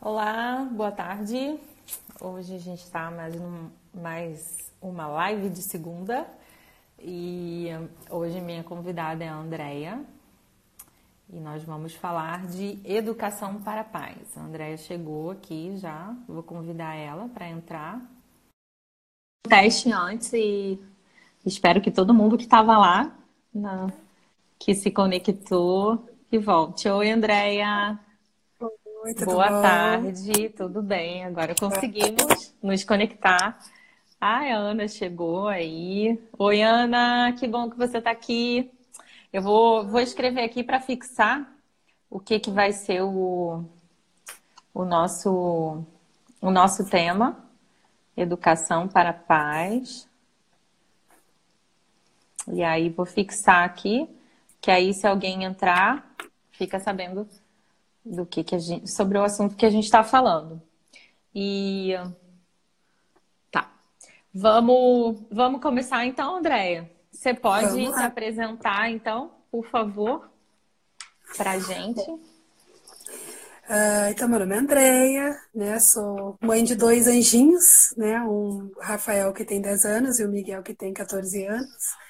Olá, boa tarde. Hoje a gente está mais uma live de segunda e hoje minha convidada é a Andrea e nós vamos falar de educação para a paz. A Andrea chegou aqui já, vou convidar ela para entrar. Teste antes e espero que todo mundo que estava lá, que se conectou, que volte. Oi, Andrea. Oi, tudo Boa bom? tarde, tudo bem? Agora conseguimos nos conectar. Ai, a Ana chegou aí. Oi, Ana, que bom que você está aqui. Eu vou escrever aqui para fixar o que vai ser o nosso, o nosso tema, Educação para a Paz. E aí vou fixar aqui, que aí se alguém entrar, fica sabendo do que a gente, sobre o assunto que a gente está falando. E tá. Vamos começar então, Andréia. Você pode Vamos se lá. apresentar, então, por favor, para a gente? Então, meu nome é Andreia, né? Sou mãe de dois anjinhos, né? Um Rafael que tem 10 anos e o Miguel que tem 14 anos.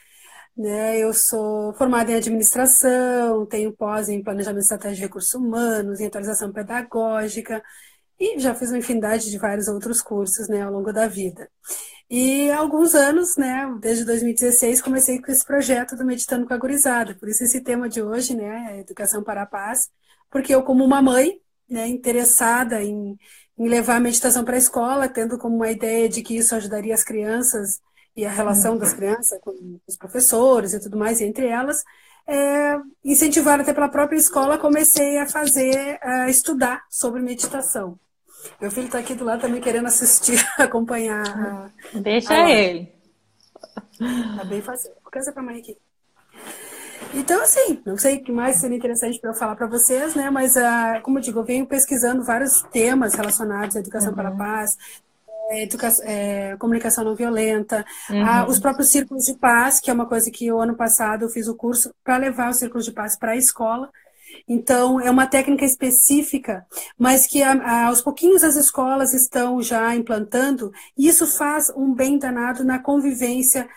Né? Eu sou formada em administração, tenho pós em planejamento estratégico de recursos humanos, em atualização pedagógica e já fiz uma infinidade de vários outros cursos, né, ao longo da vida. E há alguns anos, né, desde 2016, comecei com esse projeto do Meditando com a Gurizada. Por isso esse tema de hoje, né, é Educação para a Paz, porque eu, como uma mãe, né, interessada em levar a meditação para a escola, tendo como uma ideia de que isso ajudaria as crianças e a relação das crianças com os professores e tudo mais, e entre elas, incentivada até pela própria escola, comecei a a estudar sobre meditação. Meu filho está aqui do lado também querendo assistir, acompanhar a Deixa live. ele. Tá bem fácil. Vou casar pra mãe aqui. Então, assim, não sei o que mais seria interessante para eu falar para vocês, né? Mas, como eu digo, eu venho pesquisando vários temas relacionados à educação para a paz, comunicação não violenta, os Uhum. próprios círculos de paz, que é uma coisa que o ano passado eu fiz o curso para levar os círculos de paz para a escola. Então, é uma técnica específica, mas que aos pouquinhos as escolas estão já implantando, e isso faz um bem danado na convivência,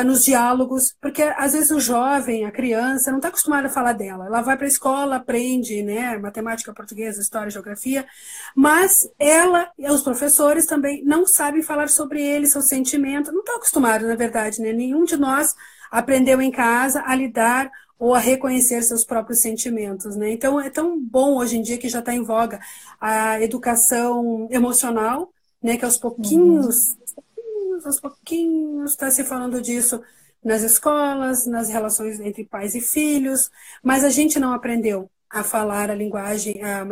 nos diálogos, porque às vezes o jovem, a criança, não está acostumada a falar dela. Ela vai para a escola, aprende, né, matemática, português, história, geografia, mas ela e os professores também não sabem falar sobre ele, seu sentimento, não estão acostumados, na verdade, né? Nenhum de nós aprendeu em casa a lidar ou a reconhecer seus próprios sentimentos, né? Então é tão bom hoje em dia que já está em voga a educação emocional, né? Que aos pouquinhos está se falando disso nas escolas, nas relações entre pais e filhos, mas a gente não aprendeu a falar a linguagem, a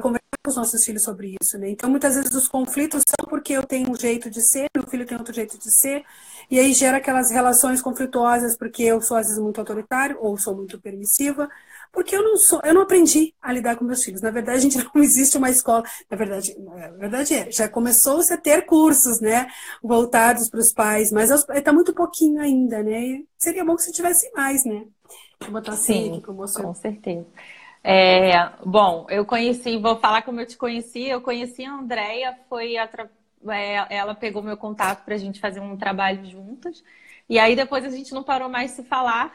conversar com os nossos filhos sobre isso, né? Então muitas vezes os conflitos são porque eu tenho um jeito de ser, meu filho tem outro jeito de ser, e aí gera aquelas relações conflituosas porque eu sou às vezes muito autoritário ou sou muito permissiva, porque eu não aprendi a lidar com meus filhos. Na verdade, a gente não existe uma escola. Na verdade, já começou-se a ter cursos, né, voltados para os pais, mas está muito pouquinho ainda, né? E seria bom que se tivesse mais, né? Vou botar assim aqui Sim, promoção. com certeza. Bom, eu conheci, vou falar como eu te conheci. Eu conheci a Andrea, ela pegou meu contato para a gente fazer um trabalho juntas. E aí depois a gente não parou mais de se falar.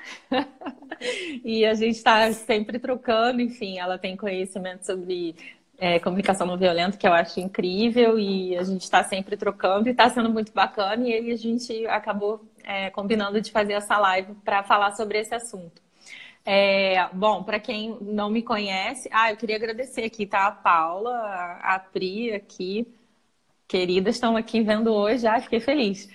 E a gente está sempre trocando, enfim, ela tem conhecimento sobre comunicação não violenta, que eu acho incrível, e a gente está sempre trocando e está sendo muito bacana. E aí a gente acabou combinando de fazer essa live para falar sobre esse assunto. Bom, para quem não me conhece, eu queria agradecer aqui, tá? A Paula, a Pri aqui, queridas, estão aqui vendo hoje, fiquei feliz.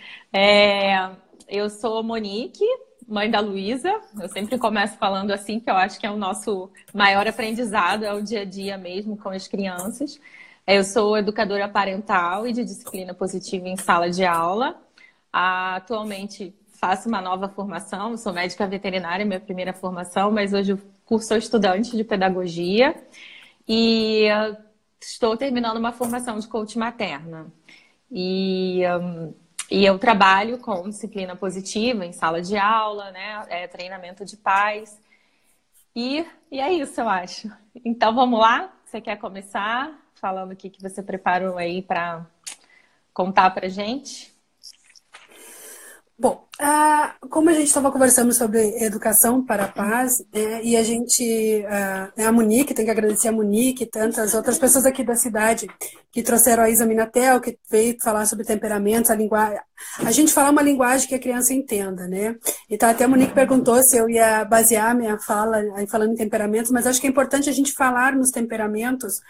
Eu sou Monique, mãe da Luísa. Eu sempre começo falando assim, que eu acho que é o nosso maior aprendizado, é o dia a dia mesmo com as crianças. Eu sou educadora parental e de disciplina positiva em sala de aula. Atualmente faço uma nova formação, sou médica veterinária, minha primeira formação, mas hoje eu sou estudante de pedagogia e estou terminando uma formação de coach materna. E, e eu trabalho com disciplina positiva em sala de aula, né? Treinamento de pais. E é isso, eu acho. Então vamos lá? Você quer começar? falando o que você preparou aí para contar para gente. Bom, como a gente estava conversando sobre educação para a paz, e a gente, a Monique, tem que agradecer a Monique e tantas outras pessoas aqui da cidade que trouxeram a Isa Minatel, que veio falar sobre temperamentos, a linguagem. A gente fala uma linguagem que a criança entenda, né? Então, até a Monique perguntou se eu ia basear minha fala aí falando em temperamentos, mas acho que é importante a gente falar nos temperamentos,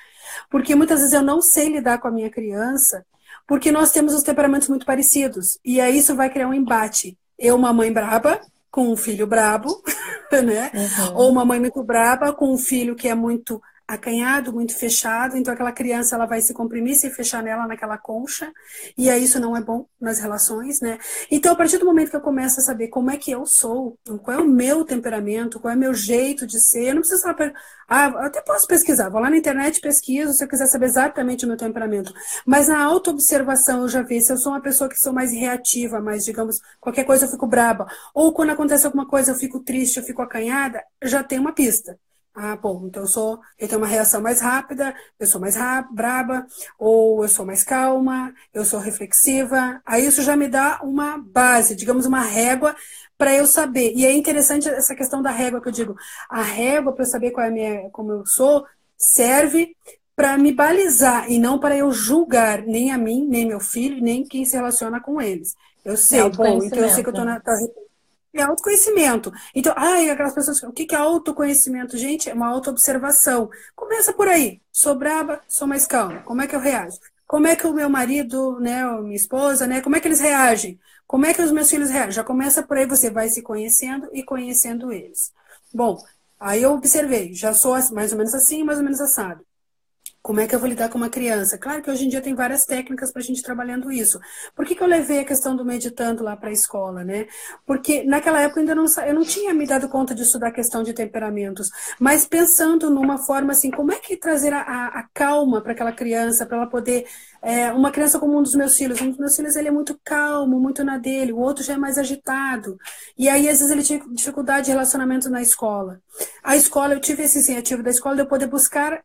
porque muitas vezes eu não sei lidar com a minha criança. Porque nós temos os temperamentos muito parecidos. E aí isso vai criar um embate. Eu, uma mãe braba, com um filho brabo, né? Ou uma mãe muito braba, com um filho que é muito acanhado, muito fechado. Então aquela criança ela vai se comprimir, se fechar nela naquela concha. E aí isso não é bom nas relações, né? Então a partir do momento que eu começo a saber como é que eu sou, qual é o meu temperamento, qual é o meu jeito de ser, eu não preciso saber. Eu até posso pesquisar, vou lá na internet, pesquiso, se eu quiser saber exatamente o meu temperamento. Mas na autoobservação eu já vi se eu sou uma pessoa que sou mais reativa, mais, digamos, qualquer coisa eu fico braba. Ou quando acontece alguma coisa eu fico triste, eu fico acanhada, já tem uma pista. Bom, então eu tenho uma reação mais rápida, eu sou mais braba, ou eu sou mais calma, eu sou reflexiva. Aí isso já me dá uma base, digamos, uma régua para eu saber. E é interessante essa questão da régua que eu digo. A régua para eu saber como eu sou, serve para me balizar e não para eu julgar nem a mim, nem meu filho, nem quem se relaciona com eles. Eu sei, bom, então eu sei que eu estou na. É autoconhecimento. Então, aquelas pessoas, o que é autoconhecimento? Gente, é uma autoobservação. Começa por aí. Sou braba, sou mais calma. Como é que eu reajo? Como é que o meu marido, né, ou minha esposa, né, como é que eles reagem? Como é que os meus filhos reagem? Já começa por aí, você vai se conhecendo e conhecendo eles. Bom, aí eu observei, já sou mais ou menos assim, mais ou menos assado. Como é que eu vou lidar com uma criança? Claro que hoje em dia tem várias técnicas para a gente trabalhando isso. Por que eu levei a questão do meditando lá para a escola, né? Porque naquela época eu não tinha me dado conta de estudar a questão de temperamentos, mas pensando numa forma assim, como é que trazer a calma para aquela criança, para ela poder. Uma criança como um dos meus filhos ele é muito calmo, muito na dele, o outro já é mais agitado. E aí, às vezes, ele tinha dificuldade de relacionamento na escola. A escola, eu tive esse incentivo da escola de eu poder buscar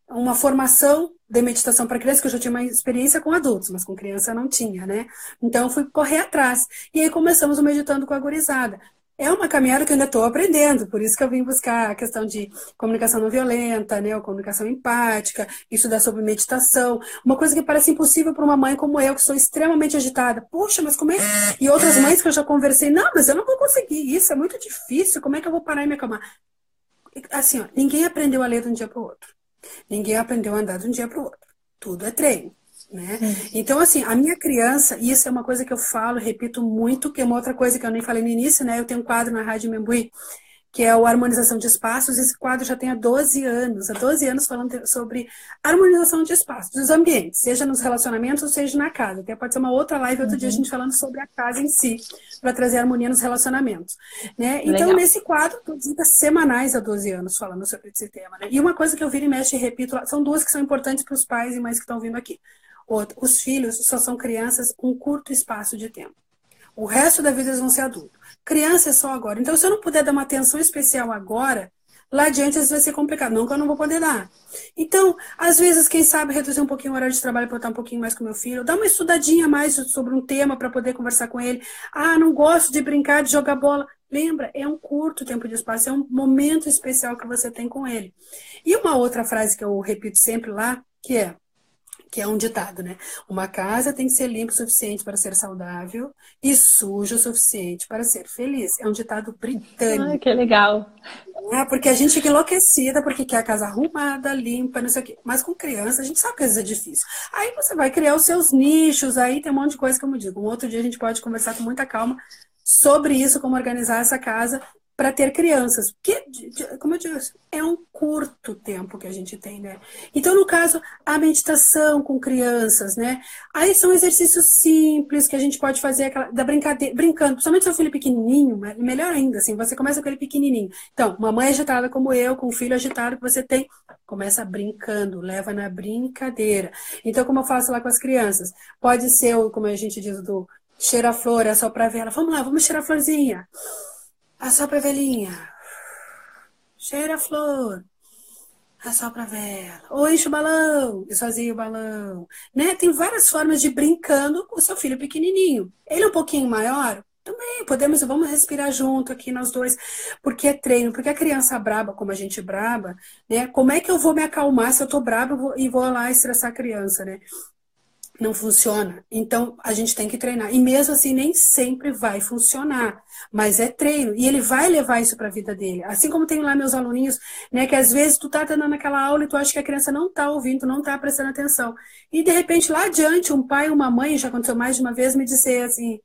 uma formação de meditação para criança, que eu já tinha uma experiência com adultos, mas com criança eu não tinha, né? Então eu fui correr atrás. E aí começamos o Meditando com a Gurizada. É uma caminhada que eu ainda estou aprendendo, por isso que eu vim buscar a questão de comunicação não violenta, né, ou comunicação empática, estudar sobre meditação, uma coisa que parece impossível para uma mãe como eu, que sou extremamente agitada. Poxa, mas como é que... E outras mães que eu já conversei, não, mas eu não vou conseguir, isso é muito difícil, como é que eu vou parar e me acalmar? Assim, ó, ninguém aprendeu a ler de um dia para o outro. Ninguém aprendeu a andar de um dia para o outro. Tudo é treino. Né? Então, assim, a minha criança, e isso é uma coisa que eu falo, repito muito, que é uma outra coisa que eu nem falei no início, né? Eu tenho um quadro na Rádio Membuí, que é o Harmonização de Espaços. Esse quadro já tem há 12 anos falando sobre harmonização de espaços, dos ambientes, seja nos relacionamentos ou seja na casa. Até pode ser uma outra live, outro dia a gente falando sobre a casa em si, para trazer harmonia nos relacionamentos. Né? Então, nesse quadro, tô visitas semanais há 12 anos falando sobre esse tema. Né? E uma coisa que eu viro e mexe e repito, são duas que são importantes para os pais e mães que estão vindo aqui. Os filhos só são crianças um curto espaço de tempo. O resto da vida eles vão ser adultos. Criança é só agora. Então, se eu não puder dar uma atenção especial agora, lá adiante isso vai ser complicado. Não que eu não vou poder dar. Então, às vezes, quem sabe reduzir um pouquinho o horário de trabalho para eu estar um pouquinho mais com meu filho, dar uma estudadinha mais sobre um tema para poder conversar com ele. Não gosto de brincar, de jogar bola. Lembra, é um curto tempo de espaço, é um momento especial que você tem com ele. E uma outra frase que eu repito sempre lá, que é um ditado, né? Uma casa tem que ser limpa o suficiente para ser saudável e suja o suficiente para ser feliz. É um ditado britânico. Que legal. Porque a gente fica enlouquecida porque quer a casa arrumada, limpa, não sei o quê. Mas com criança, a gente sabe que às vezes é difícil. Aí você vai criar os seus nichos, aí tem um monte de coisa, como eu digo. Um outro dia a gente pode conversar com muita calma sobre isso, como organizar essa casa para ter crianças. Porque, como eu disse, é um curto tempo que a gente tem, né? Então, no caso, a meditação com crianças, né? Aí são exercícios simples que a gente pode fazer da brincadeira, brincando, principalmente seu filho pequenininho, melhor ainda, assim, você começa com ele pequenininho. Então, uma mãe agitada como eu, com um filho agitado que você tem, começa brincando, leva na brincadeira. Então, como eu faço lá com as crianças? Pode ser, como a gente diz, do cheira a flor, assopra a vela. Vamos lá, vamos cheirar a florzinha. Assopra a velhinha. Cheira a flor. assopra a vela, ou enche o balão, esvazia o balão, né? Tem várias formas de ir brincando com o seu filho pequenininho. Ele é um pouquinho maior, também podemos, vamos respirar junto aqui nós dois, porque é treino, porque a criança braba, como a gente braba, né? Como é que eu vou me acalmar se eu tô braba e vou lá estressar a criança, né? Não funciona. Então, a gente tem que treinar. E mesmo assim, nem sempre vai funcionar. Mas é treino. E ele vai levar isso para a vida dele. Assim como tem lá meus aluninhos, né? Que às vezes tu tá dando aquela aula e tu acha que a criança não tá ouvindo, não tá prestando atenção. E de repente, lá adiante, um pai, uma mãe, já aconteceu mais de uma vez, me dizer assim: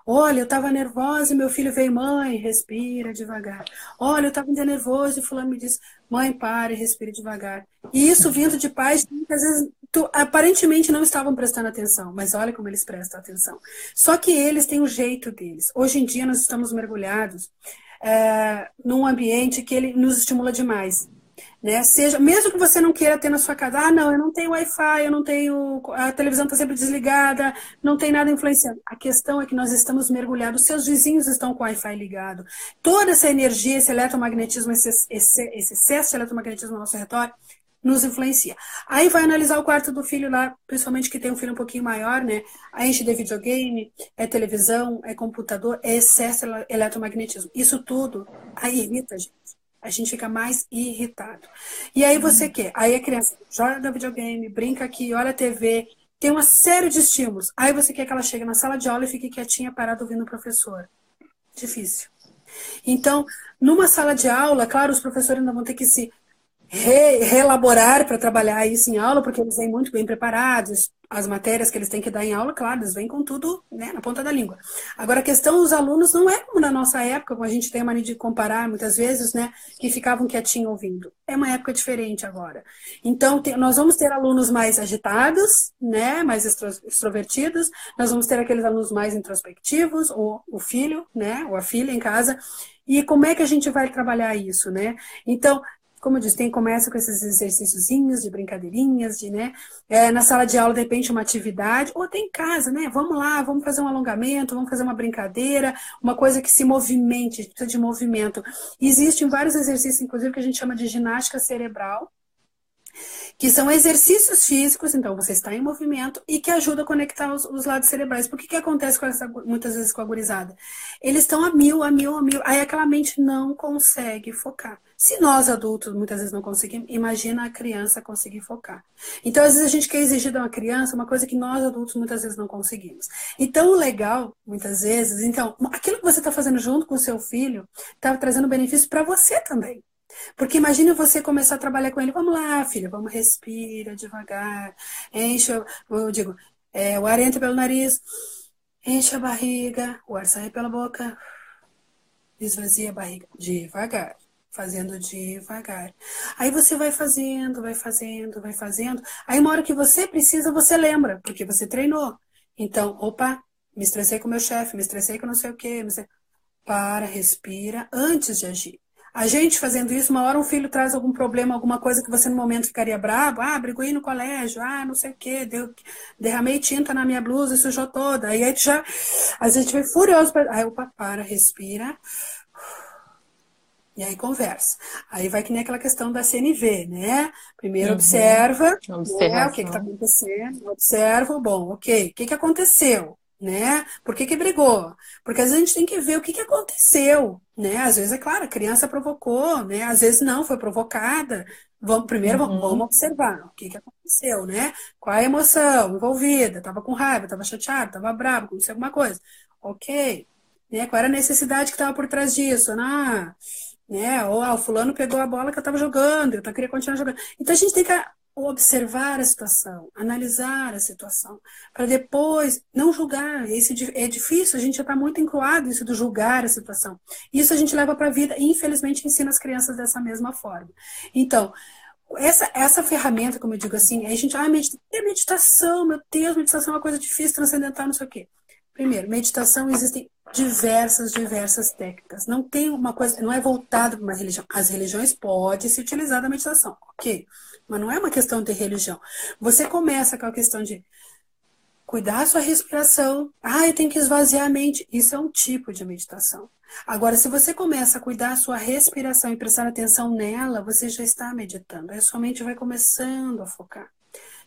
olha, eu estava nervosa e meu filho veio, mãe, respira devagar. Olha, eu estava nervoso e fulano me disse, mãe, pare, respire devagar. E isso vindo de pais que às vezes aparentemente não estavam prestando atenção, mas olha como eles prestam atenção. Só que eles têm o jeito deles. Hoje em dia nós estamos mergulhados num ambiente que ele nos estimula demais. Né? Seja, mesmo que você não queira ter na sua casa, ah, não, eu não tenho Wi-Fi, eu não tenho, a televisão está sempre desligada, não tem nada influenciando. A questão é que nós estamos mergulhados, seus vizinhos estão com o Wi-Fi ligado. Toda essa energia, esse eletromagnetismo, esse excesso de eletromagnetismo no nosso redor, nos influencia. Aí vai analisar o quarto do filho lá, principalmente que tem um filho um pouquinho maior, né? Aí enche de videogame, é televisão, é computador, é excesso de eletromagnetismo. Isso tudo aí irrita a gente. A gente fica mais irritado. E aí você quer? Aí a criança joga videogame, brinca aqui, olha a TV, tem uma série de estímulos. Aí você quer que ela chegue na sala de aula e fique quietinha, parada, ouvindo o professor. Difícil. Então, numa sala de aula, claro, os professores ainda vão ter que se reelaborar para trabalhar isso em aula, porque eles vêm muito bem preparados, as matérias que eles têm que dar em aula, claro, eles vêm com tudo, né, na ponta da língua. Agora, a questão dos alunos não é como na nossa época, como a gente tem a mania de comparar muitas vezes, né, que ficavam quietinho ouvindo. É uma época diferente agora. Então, nós vamos ter alunos mais agitados, né, mais extrovertidos, nós vamos ter aqueles alunos mais introspectivos, ou o filho, né, ou a filha em casa. E como é que a gente vai trabalhar isso, né? Então, como eu disse, começa com esses exercíciozinhos de brincadeirinhas, de, né? Na sala de aula, de repente, uma atividade, ou até em casa, né? Vamos lá, vamos fazer um alongamento, vamos fazer uma brincadeira, uma coisa que se movimente, a gente precisa de movimento. Existem vários exercícios, inclusive, que a gente chama de ginástica cerebral, que são exercícios físicos, então você está em movimento e que ajuda a conectar os lados cerebrais. Por que acontece muitas vezes com a gurizada? Eles estão a mil, aí aquela mente não consegue focar. Se nós adultos muitas vezes não conseguimos, imagina a criança conseguir focar. Então, às vezes a gente quer exigir de uma criança uma coisa que nós adultos muitas vezes não conseguimos. Então, o legal, muitas vezes, então, aquilo que você está fazendo junto com o seu filho está trazendo benefício para você também. Porque imagine você começar a trabalhar com ele. Vamos lá, filha, vamos respira devagar. Enche, eu digo, o ar entra pelo nariz, enche a barriga, o ar sai pela boca, esvazia a barriga. Devagar, fazendo devagar. Aí você vai fazendo, vai fazendo, vai fazendo. Aí uma hora que você precisa, você lembra, porque você treinou. Então, opa, me estressei com o meu chefe, me estressei com não sei o quê. Para, respira, antes de agir. A gente fazendo isso, uma hora um filho traz algum problema, alguma coisa que você no momento ficaria bravo, brigou aí no colégio, não sei o quê, derramei tinta na minha blusa e sujou toda. Aí a gente já, às vezes a gente vai furioso, aí opa, para, respira, e aí conversa. Aí vai que nem aquela questão da CNV, né? Primeiro observa, né, o que está acontecendo, observa, bom, ok, o que aconteceu? Né? Por que brigou? Porque às vezes a gente tem que ver o que aconteceu, né? Às vezes, é claro, a criança provocou, né? Às vezes não, foi provocada. Vamos observar o que aconteceu, né? Qual a emoção envolvida? Estava com raiva, estava chateado, estava bravo, aconteceu alguma coisa. Ok. Né? Qual era a necessidade que estava por trás disso? Né? Ou o fulano pegou a bola que eu estava jogando, eu queria continuar jogando. Então a gente tem que observar a situação, analisar a situação, para depois não julgar. É difícil, a gente já está muito encruado isso do julgar a situação. Isso a gente leva para a vida e, infelizmente, ensina as crianças dessa mesma forma. Então, essa ferramenta, como eu digo assim, a gente, meditação, meu Deus, meditação é uma coisa difícil, transcendental, não sei o quê. Primeiro, meditação, existem diversas técnicas. Não tem uma coisa, não é voltado para uma religião. As religiões podem se utilizar da meditação, ok? Mas não é uma questão de religião. Você começa com a questão de cuidar a sua respiração. Ah, eu tenho que esvaziar a mente. Isso é um tipo de meditação. Agora, se você começa a cuidar a sua respiração e prestar atenção nela, você já está meditando. Aí a sua mente vai começando a focar.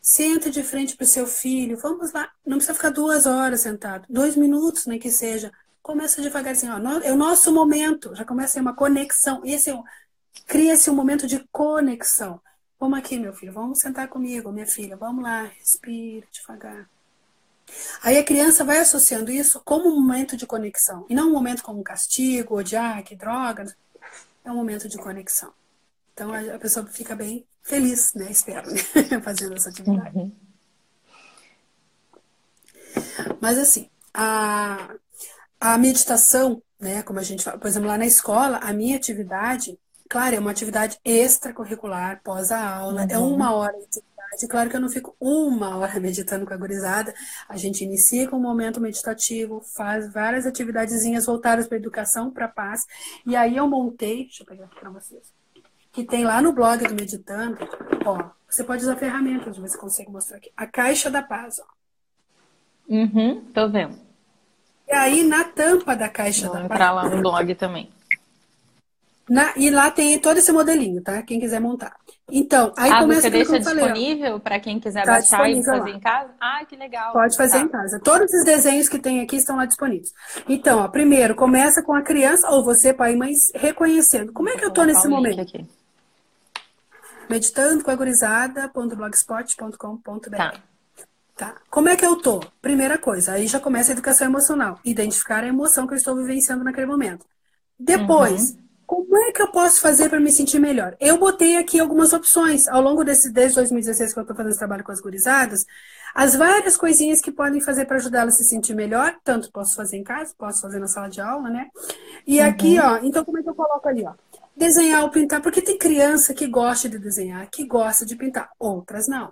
Senta de frente para o seu filho. Vamos lá. Não precisa ficar 2 horas sentado. 2 minutos, nem que seja. Começa devagarzinho. Ó. É o nosso momento. Já começa a uma conexão. Cria-se um momento de conexão. Vamos aqui, meu filho. Vamos sentar comigo, minha filha. Vamos lá. Respira devagar. Aí a criança vai associando isso como um momento de conexão. E não um momento como um castigo, ou de, que droga. É um momento de conexão. Então a pessoa fica bem feliz, né? Espero, né? Fazendo essa atividade. Uhum. Mas assim, a meditação, né? Como a gente fala, por exemplo, lá na escola, a minha atividade, claro, é uma atividade extracurricular, pós a aula, é 1 hora de atividade. Claro que eu não fico 1 hora meditando com a gurizada. A gente inicia com um momento meditativo, faz várias atividadezinhas voltadas para a educação, para a paz. E aí eu montei, deixa eu pegar aqui para vocês, que tem lá no blog do Meditando, ó, você pode usar ferramentas, você consegue mostrar aqui. A Caixa da Paz, ó. Tô vendo. E aí na tampa da Caixa Vou da entrar Paz. lá no blog também. E lá tem todo esse modelinho, tá? Quem quiser montar. Então, aí começa você aquilo que deixa eu falei, disponível para quem quiser tá baixar e disponível fazer lá. em casa? Que legal. Pode fazer em casa. Todos os desenhos que tem aqui estão lá disponíveis. Então, ó, primeiro, começa com a criança, ou você, pai e mãe, reconhecendo. Como é que eu tô nesse momento? Aqui. Meditando com a gurizada.blogspot.com.br. Tá. Como é que eu tô? Primeira coisa, aí já começa a educação emocional. Identificar a emoção que eu estou vivenciando naquele momento. Depois, como é que eu posso fazer para me sentir melhor? Eu botei aqui algumas opções. Ao longo desde 2016 que eu estou fazendo esse trabalho com as gurizadas, as várias coisinhas que podem fazer para ajudar ela a se sentir melhor, tanto posso fazer em casa, posso fazer na sala de aula, né? E aqui, ó, então como é que eu coloco ali, ó? Desenhar ou pintar, porque tem criança que gosta de desenhar, que gosta de pintar, outras não.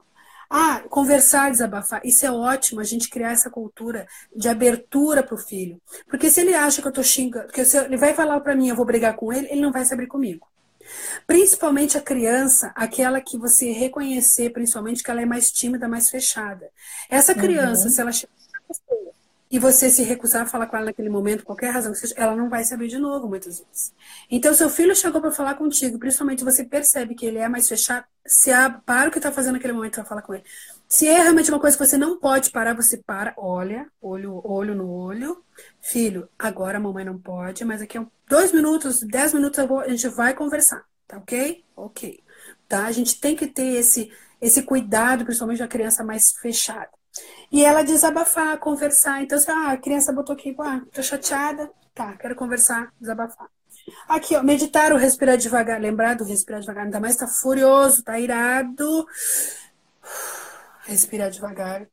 Conversar, desabafar. Isso é ótimo, a gente criar essa cultura de abertura para o filho. Porque se ele acha que eu estou xingando, porque se ele vai falar para mim, eu vou brigar com ele, ele não vai se abrir comigo. Principalmente a criança, aquela que você reconhecer, principalmente que ela é mais tímida, mais fechada. Essa criança, se ela chegar e você se recusar a falar com ela naquele momento, qualquer razão que seja, ela não vai se abrir de novo, muitas vezes. Então, seu filho chegou para falar contigo, principalmente você percebe que ele é mais fechado, para o que está fazendo naquele momento para falar com ele. Se é realmente uma coisa que você não pode parar, você para, olha, olho no olho. Filho, agora a mamãe não pode, mas aqui 2 minutos, 10 minutos a gente vai conversar, tá ok? Ok. Tá? A gente tem que ter esse cuidado, principalmente da criança mais fechada. E ela desabafar, conversar. Então, se a criança botou aqui, tô chateada, tá, quero conversar, desabafar. Aqui, ó, meditar ou respirar devagar. Lembrar do respirar devagar, ainda mais tá furioso, tá irado. Respirar devagar.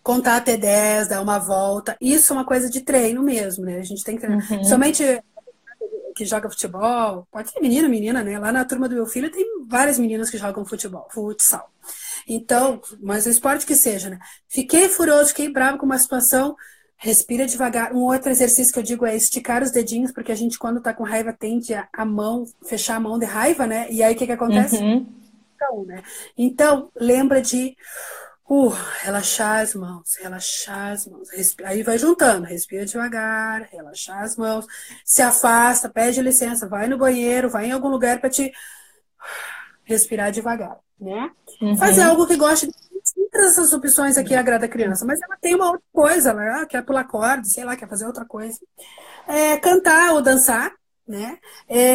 Contar até 10, dar uma volta. Isso é uma coisa de treino mesmo, né? A gente tem que treinar. Somente que joga futebol, pode ser menina, né? Lá na turma do meu filho tem várias meninas que jogam futsal. Então, mas o esporte que seja, né? Fiquei furioso, fiquei bravo com uma situação, respira devagar. Um outro exercício que eu digo é esticar os dedinhos, porque a gente, quando tá com raiva, tende a mão, fechar a mão de raiva, né? E aí o que acontece? Né? Então, lembra de relaxar as mãos. Aí vai juntando, respira devagar, relaxar as mãos, se afasta, pede licença, vai no banheiro, vai em algum lugar para te respirar devagar, né? Fazer algo que goste. Todas essas opções aqui agrada a criança, mas ela tem uma outra coisa, ela quer pular corda, sei lá, quer fazer outra coisa. Cantar ou dançar, né?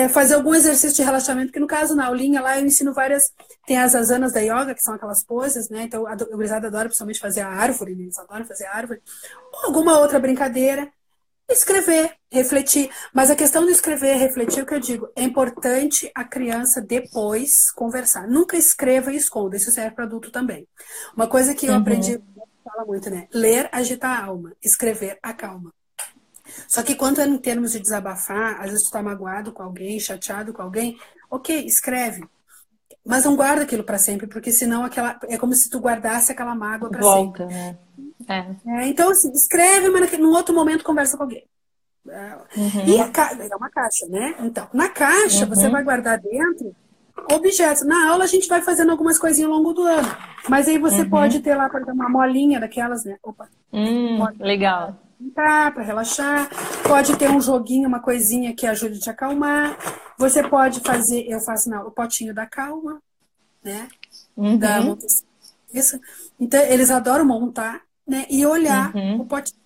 Fazer algum exercício de relaxamento, que no caso, na aulinha lá, eu ensino várias. Tem as asanas da yoga, que são aquelas poses, né? Então a gurizada adora principalmente fazer a árvore, né? Eles adoram fazer a árvore. Ou alguma outra brincadeira. Escrever, refletir. Mas a questão de escrever, refletir, o que eu digo, é importante a criança depois conversar. Nunca escreva e esconda. Isso serve para adulto também. Uma coisa que eu aprendi, fala muito, né? Ler agita a alma, escrever acalma. Só que quando é em termos de desabafar, às vezes tu tá magoado com alguém, chateado com alguém, ok, escreve. Mas não guarda aquilo para sempre, porque senão é como se tu guardasse aquela mágoa para sempre. Volta, né? Então, assim, escreve, mas num outro momento conversa com alguém. E é uma caixa, né? Então, na caixa, você vai guardar dentro objetos. Na aula, a gente vai fazendo algumas coisinhas ao longo do ano. Mas aí você pode Uhum. ter lá, por exemplo, uma molinha daquelas, né? Opa, Legal. para relaxar. Pode ter um joguinho, uma coisinha que ajude a te acalmar. Você pode fazer, eu faço não, o potinho da calma, né? Da Uhum. montação. Isso. Então, eles adoram montar, né? E olhar o Uhum. potinho.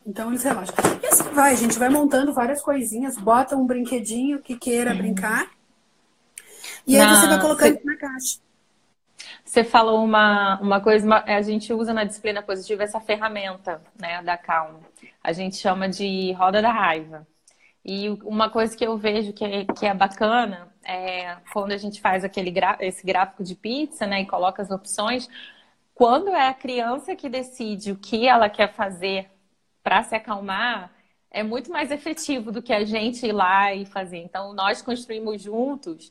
Então, eles relaxam. E assim vai, a gente vai montando várias coisinhas, bota um brinquedinho que queira brincar, e aí você vai Na, colocando na caixa. Você falou uma coisa, a gente usa na disciplina positiva essa ferramenta, né, da calma. A gente chama de roda da raiva. E uma coisa que eu vejo que é bacana é quando a gente faz esse gráfico de pizza, né, e coloca as opções, quando é a criança que decide o que ela quer fazer para se acalmar, é muito mais efetivo do que a gente ir lá e fazer. Então, nós construímos juntos,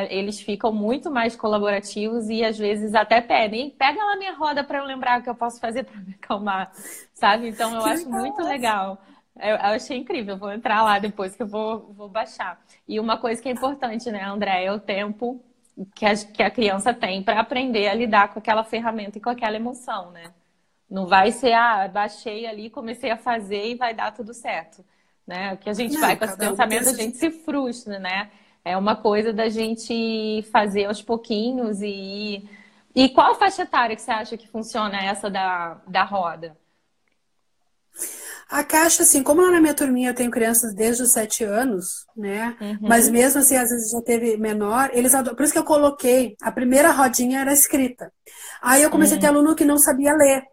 eles ficam muito mais colaborativos e às vezes até pedem, pega lá minha roda para eu lembrar o que eu posso fazer para me acalmar, sabe? Então, eu Que acho legal, muito né? legal. Eu achei incrível, eu vou entrar lá depois que eu vou baixar. E uma coisa que é importante, né, André, é o tempo que a criança tem para aprender a lidar com aquela ferramenta e com aquela emoção, né? Não vai ser, baixei ali, comecei a fazer e vai dar tudo certo, né? O que a gente vai Não, com esse cada um tem pensamento, a essa. gente se frustra, né? É uma coisa da gente fazer aos pouquinhos e... E qual faixa etária que você acha que funciona essa da roda? A caixa, assim, como lá na minha turminha eu tenho crianças desde os 7 anos, né? Mas Uhum, mesmo assim, às vezes já teve menor, eles adoram. Por isso que eu coloquei, a primeira rodinha era escrita. Aí eu comecei a ter uhum, aluno que não sabia ler.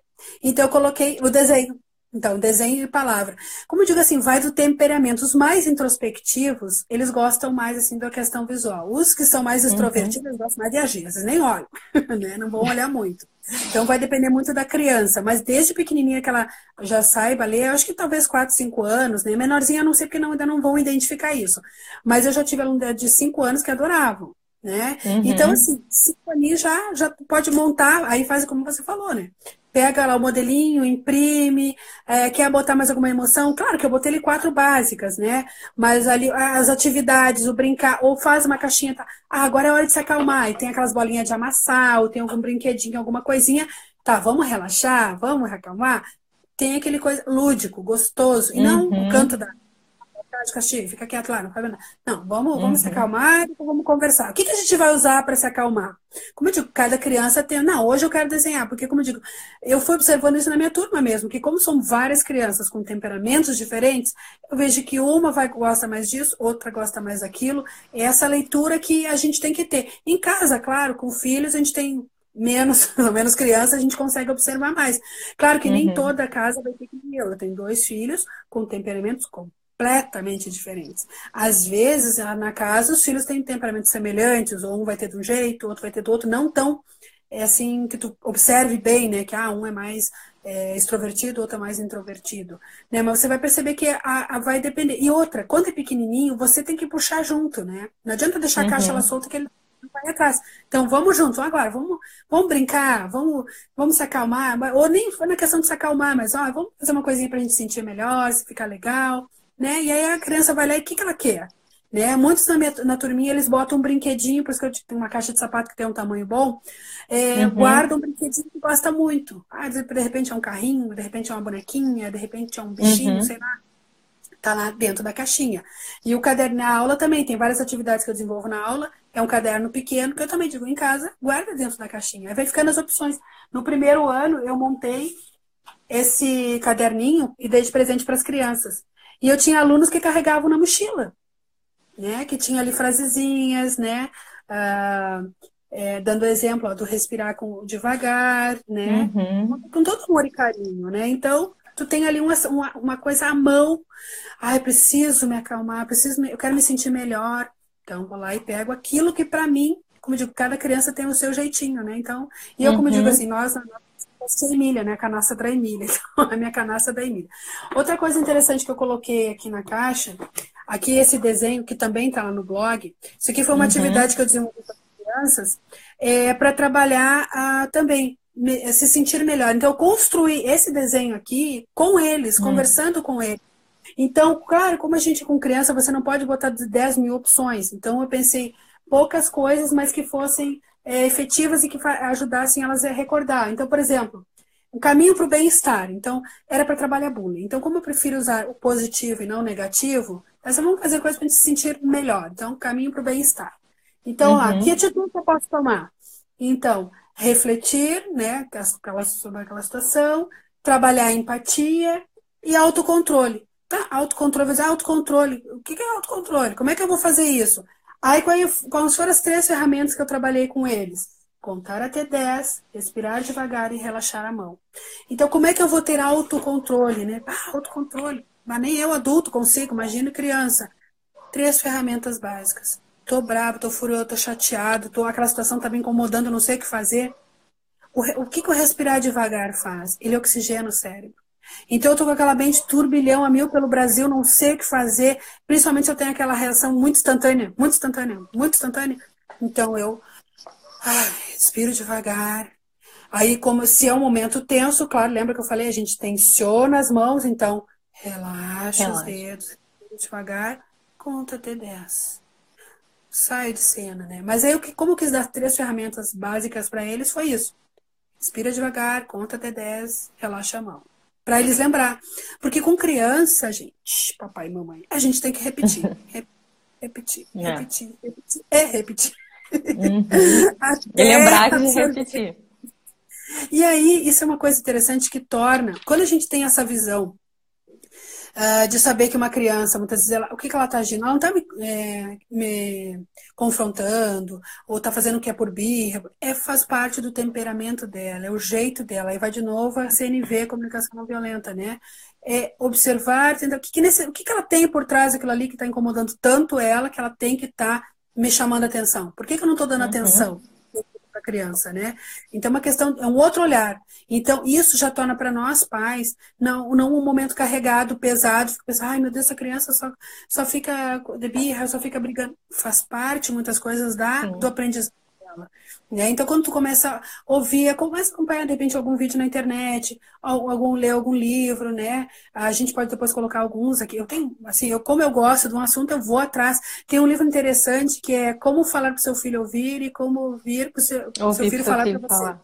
Então eu coloquei o desenho. Então, desenho e palavra. Como eu digo assim, vai do temperamento. Os mais introspectivos, eles gostam mais assim da questão visual. Os que são mais uhum, extrovertidos, eles gostam mais de agir. Vocês nem olham, né? Não vão olhar muito. Então vai depender muito da criança, mas desde pequenininha que ela já saiba ler, eu acho que talvez 4, 5 anos, né? Menorzinha, eu não sei porque não, ainda não vão identificar isso. Mas eu já tive aluno de 5 anos que adoravam, né? Então, uhum, assim, 5 ali já pode montar, aí faz como você falou, né? Pega lá o modelinho, imprime, quer botar mais alguma emoção? Claro que eu botei ali 4 básicas, né? Mas ali as atividades, o brincar, ou faz uma caixinha, tá? Ah, agora é hora de se acalmar. E tem aquelas bolinhas de amassar, ou tem algum brinquedinho, alguma coisinha. Tá, vamos relaxar, vamos acalmar. Tem aquele coisa lúdico, gostoso, e não o canto uhum, da de castigo, fica quieto lá, não faz nada. Não, vamos se uhum, acalmar e depois vamos conversar. O que a gente vai usar para se acalmar? Como eu digo, cada criança tem. Não, hoje eu quero desenhar, porque, como eu digo, eu fui observando isso na minha turma mesmo, que como são várias crianças com temperamentos diferentes, eu vejo que uma gosta mais disso, outra gosta mais daquilo. É essa leitura que a gente tem que ter. Em casa, claro, com filhos, a gente tem menos, pelo menos criança, a gente consegue observar mais. Claro que nem uhum, toda casa vai ter que ter. Eu tenho 2 filhos com temperamentos completamente diferentes. Às vezes, na casa, os filhos têm temperamentos semelhantes, ou um vai ter de um jeito, o outro vai ter do outro, não tão assim que tu observe bem, né? Que um é mais extrovertido, o outro é mais introvertido, né? Mas você vai perceber que vai depender. E outra, quando é pequenininho, você tem que puxar junto, né? Não adianta deixar a caixa lá uhum, solta que ele não vai atrás. Então, vamos juntos, agora, vamos brincar, vamos se acalmar, ou nem foi na questão de se acalmar, mas ó, vamos fazer uma coisinha pra gente sentir melhor, se ficar legal, né? E aí a criança vai lá e o que ela quer? Né? Muitos na turminha eles botam um brinquedinho, por isso que eu tenho uma caixa de sapato que tem um tamanho bom, uhum, guardam um brinquedinho que gosta muito. Ah, de repente é um carrinho, de repente é uma bonequinha, de repente é um bichinho, uhum, sei lá, tá lá dentro da caixinha. E o caderno na aula também, tem várias atividades que eu desenvolvo na aula, é um caderno pequeno, que eu também digo em casa, guarda dentro da caixinha. Aí vai ficando as opções. No primeiro ano eu montei esse caderninho e dei de presente para as crianças. E eu tinha alunos que carregavam na mochila, né? Que tinha ali frasezinhas, né? Ah, dando exemplo ó, do respirar devagar, né? uhum, Com todo amor e carinho, né? Então, tu tem ali uma coisa à mão. Ai, preciso me acalmar, eu quero me sentir melhor. Então, vou lá e pego aquilo que para mim, como eu digo, cada criança tem o seu jeitinho, né? Então, e eu, como eu digo assim, uhum, nós, a nossa Emília, né? A canastra da Emília. Então, a minha canastra da Emília. Outra coisa interessante que eu coloquei aqui na caixa, aqui esse desenho que também está lá no blog, isso aqui foi uma uhum, atividade que eu desenvolvi para as crianças, para trabalhar também, se sentir melhor. Então, eu construí esse desenho aqui com eles, uhum. conversando com eles. Então, claro, como a gente com criança, você não pode botar 10 mil opções. Então, eu pensei, poucas coisas, mas que fossem efetivas e que ajudassem elas a recordar. Então, por exemplo, um caminho para o bem-estar. Então, era para trabalhar bullying. Então, como eu prefiro usar o positivo e não o negativo, nós vamos fazer coisas para a gente se sentir melhor. Então, caminho para o bem-estar. Então, lá, que Uhum. atitude eu posso tomar? Então, refletir, né, sobre aquela situação, trabalhar a empatia e autocontrole. Tá? Autocontrole, mas autocontrole. O que é autocontrole? Como é que eu vou fazer isso? Aí, quais foram as 3 ferramentas que eu trabalhei com eles? Contar até 10, respirar devagar e relaxar a mão. Então, como é que eu vou ter autocontrole, né? Autocontrole. Mas nem eu, adulto, consigo, imagina criança. 3 ferramentas básicas. Tô bravo, tô furioso, tô chateado, aquela situação tá me incomodando, não sei o que fazer. O que o respirar devagar faz? Ele oxigena o cérebro. Então eu tô com aquela mente turbilhão a mil pelo Brasil, não sei o que fazer, principalmente se eu tenho aquela reação muito instantânea, muito instantânea, muito instantânea. Então eu respiro devagar. Aí, como se é um momento tenso, claro, lembra que eu falei, a gente tensiona as mãos, então relaxa os Relaxa. dedos, respira devagar, conta até 10. Sai de cena, né? Mas aí, como eu quis dar 3 ferramentas básicas para eles, foi isso. Respira devagar, conta até 10, relaxa a mão. Para eles lembrar. Porque com criança, gente, papai e mamãe, a gente tem que repetir. Repetir, É. repetir, repetir. É repetir. Uhum. E Até lembrar de absorver. repetir. E aí, isso é uma coisa interessante que torna, quando a gente tem essa visão de saber que uma criança, muitas vezes, o que ela está agindo? Ela não está me confrontando, ou está fazendo o que é por birra. Faz parte do temperamento dela, é o jeito dela. Aí vai de novo a CNV, comunicação não violenta, né? É observar, tentar, o que ela tem por trás daquilo ali que está incomodando tanto ela, que ela tem que estar me chamando a atenção. Por que eu não estou dando atenção Uhum. para a criança, né? Então, uma questão, é um outro olhar. Então, isso já torna para nós pais não um momento carregado, pesado, fica pensando, ai meu Deus, essa criança só fica de birra, só fica brigando. Faz parte, muitas coisas, do Sim. aprendizado dela. Né? Então, quando tu começa a ouvir, começa a acompanhar, de repente, algum vídeo na internet, ler algum livro, né? A gente pode depois colocar alguns aqui. Eu tenho, assim, como eu gosto de um assunto, eu vou atrás. Tem um livro interessante que é Como Falar para o Seu Filho Ouvir e Como Ouvir para o seu Ouvir Filho seu Falar para filho Você, falar.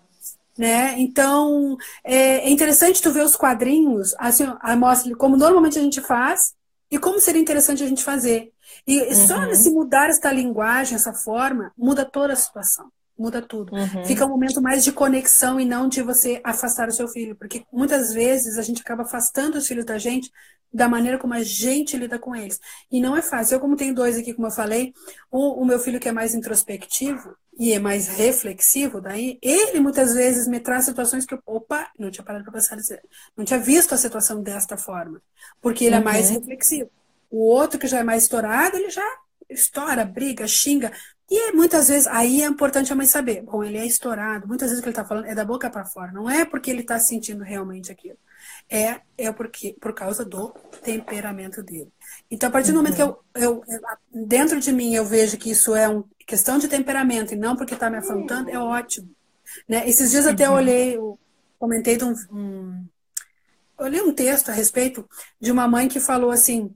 né? Então, é interessante tu ver os quadrinhos, assim, ó, mostra como normalmente a gente faz e como seria interessante a gente fazer. E só se Uhum. mudar esta linguagem, essa forma, muda toda a situação, muda tudo. Fica um Uhum. momento mais de conexão e não de você afastar o seu filho, porque muitas vezes a gente acaba afastando os filhos da gente da maneira como a gente lida com eles. E não é fácil. Eu, como tenho 2 aqui, como eu falei, o meu filho que é mais introspectivo, e é mais reflexivo, daí ele muitas vezes me traz situações que eu, opa, não tinha parado para pensar, não tinha visto a situação desta forma, porque ele é mais Uhum. reflexivo. O outro que já é mais estourado, ele já estoura, briga, xinga. E muitas vezes, aí é importante a mãe saber, bom, ele é estourado, muitas vezes o que ele está falando é da boca para fora, não é porque ele está sentindo realmente aquilo. Por causa do temperamento dele. Então, a partir do momento que Uhum. dentro de mim eu vejo que isso é uma questão de temperamento e não porque está me afrontando, é ótimo. Né? Esses dias até eu Uhum. olhei, comentei eu li um texto a respeito de uma mãe que falou assim: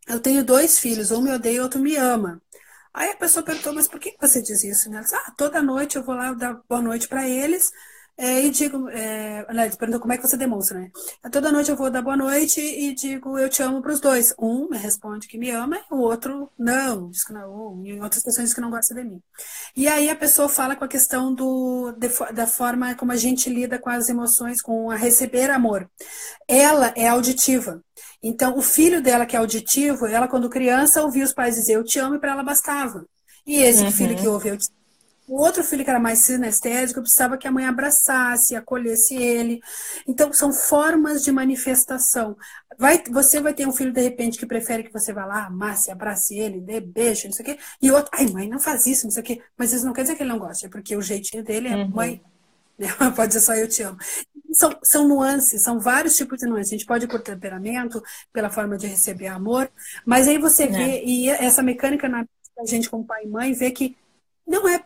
eu tenho 2 filhos, um me odeia e outro me ama. Aí a pessoa perguntou, mas por que você diz isso? Né? Ela disse, toda noite eu vou lá dar boa noite para eles e digo, aliás, perguntou como é que você demonstra, né? Toda noite eu vou dar boa noite e digo, eu te amo para os 2. Um me responde que me ama, o outro não, diz que não, ou em outras situações diz que não gosta de mim. E aí a pessoa fala com a questão da forma como a gente lida com as emoções, com a receber amor. Ela é auditiva. Então, o filho dela, que é auditivo, ela, quando criança, ouvia os pais dizer eu te amo e para ela bastava. E esse filho que Uhum. ouve eu te... O outro filho, que era mais sinestésico, precisava que a mãe abraçasse, acolhesse ele. Então, são formas de manifestação. Você vai ter um filho, de repente, que prefere que você vá lá, amasse, abrace ele, dê beijo, não sei o quê. E outro, ai, mãe, não faz isso, não sei o quê. Mas isso não quer dizer que ele não gosta, é porque o jeitinho dele é Uhum. mãe, né? Pode ser só eu te amo. São nuances, são vários tipos de nuances. A gente pode ir por temperamento, pela forma de receber amor, mas aí você É. vê, e essa mecânica na gente como pai e mãe, vê que não é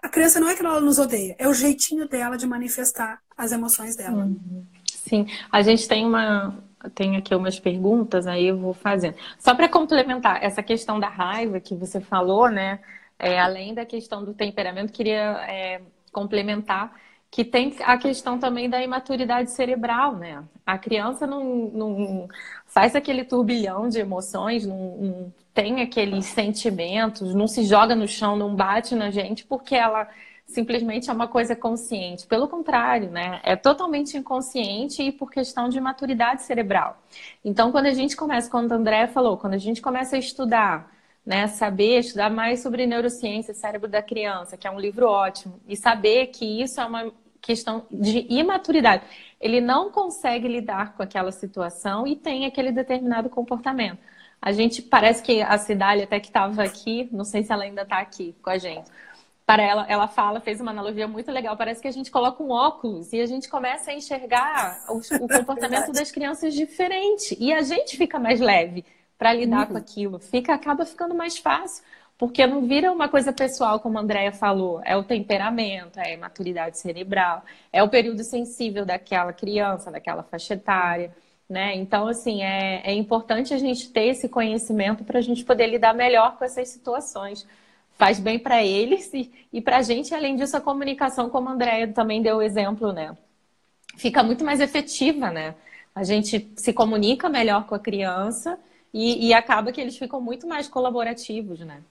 a criança não é que ela nos odeia, é o jeitinho dela de manifestar as emoções dela. Uhum. Sim, a gente tem aqui umas perguntas, aí eu vou fazendo. Só para complementar essa questão da raiva que você falou, né? além da questão do temperamento, queria complementar que tem a questão também da imaturidade cerebral, né? A criança não faz aquele turbilhão de emoções, não tem aqueles sentimentos, não se joga no chão, não bate na gente porque ela simplesmente é uma coisa consciente. Pelo contrário, né? É totalmente inconsciente e por questão de maturidade cerebral. Então, quando a gente começa, como a Andrea falou, quando a gente começa a estudar, né, saber estudar mais sobre neurociência, cérebro da criança, que é um livro ótimo, e saber que isso é uma questão de imaturidade. Ele não consegue lidar com aquela situação e tem aquele determinado comportamento. A gente, parece que a Cidália até que estava aqui, não sei se ela ainda está aqui com a gente, para ela fala, fez uma analogia muito legal, parece que a gente coloca um óculos e a gente começa a enxergar o comportamento das crianças diferente, e a gente fica mais leve para lidar com aquilo, acaba ficando mais fácil, porque não vira uma coisa pessoal, como a Andrea falou, é o temperamento, é a maturidade cerebral, é o período sensível daquela criança, daquela faixa etária, né? Então, assim, é importante a gente ter esse conhecimento para a gente poder lidar melhor com essas situações. Faz bem para eles e para a gente, além disso, a comunicação, como a Andrea também deu o exemplo, né? Fica muito mais efetiva, né? A gente se comunica melhor com a criança e acaba que eles ficam muito mais colaborativos, né?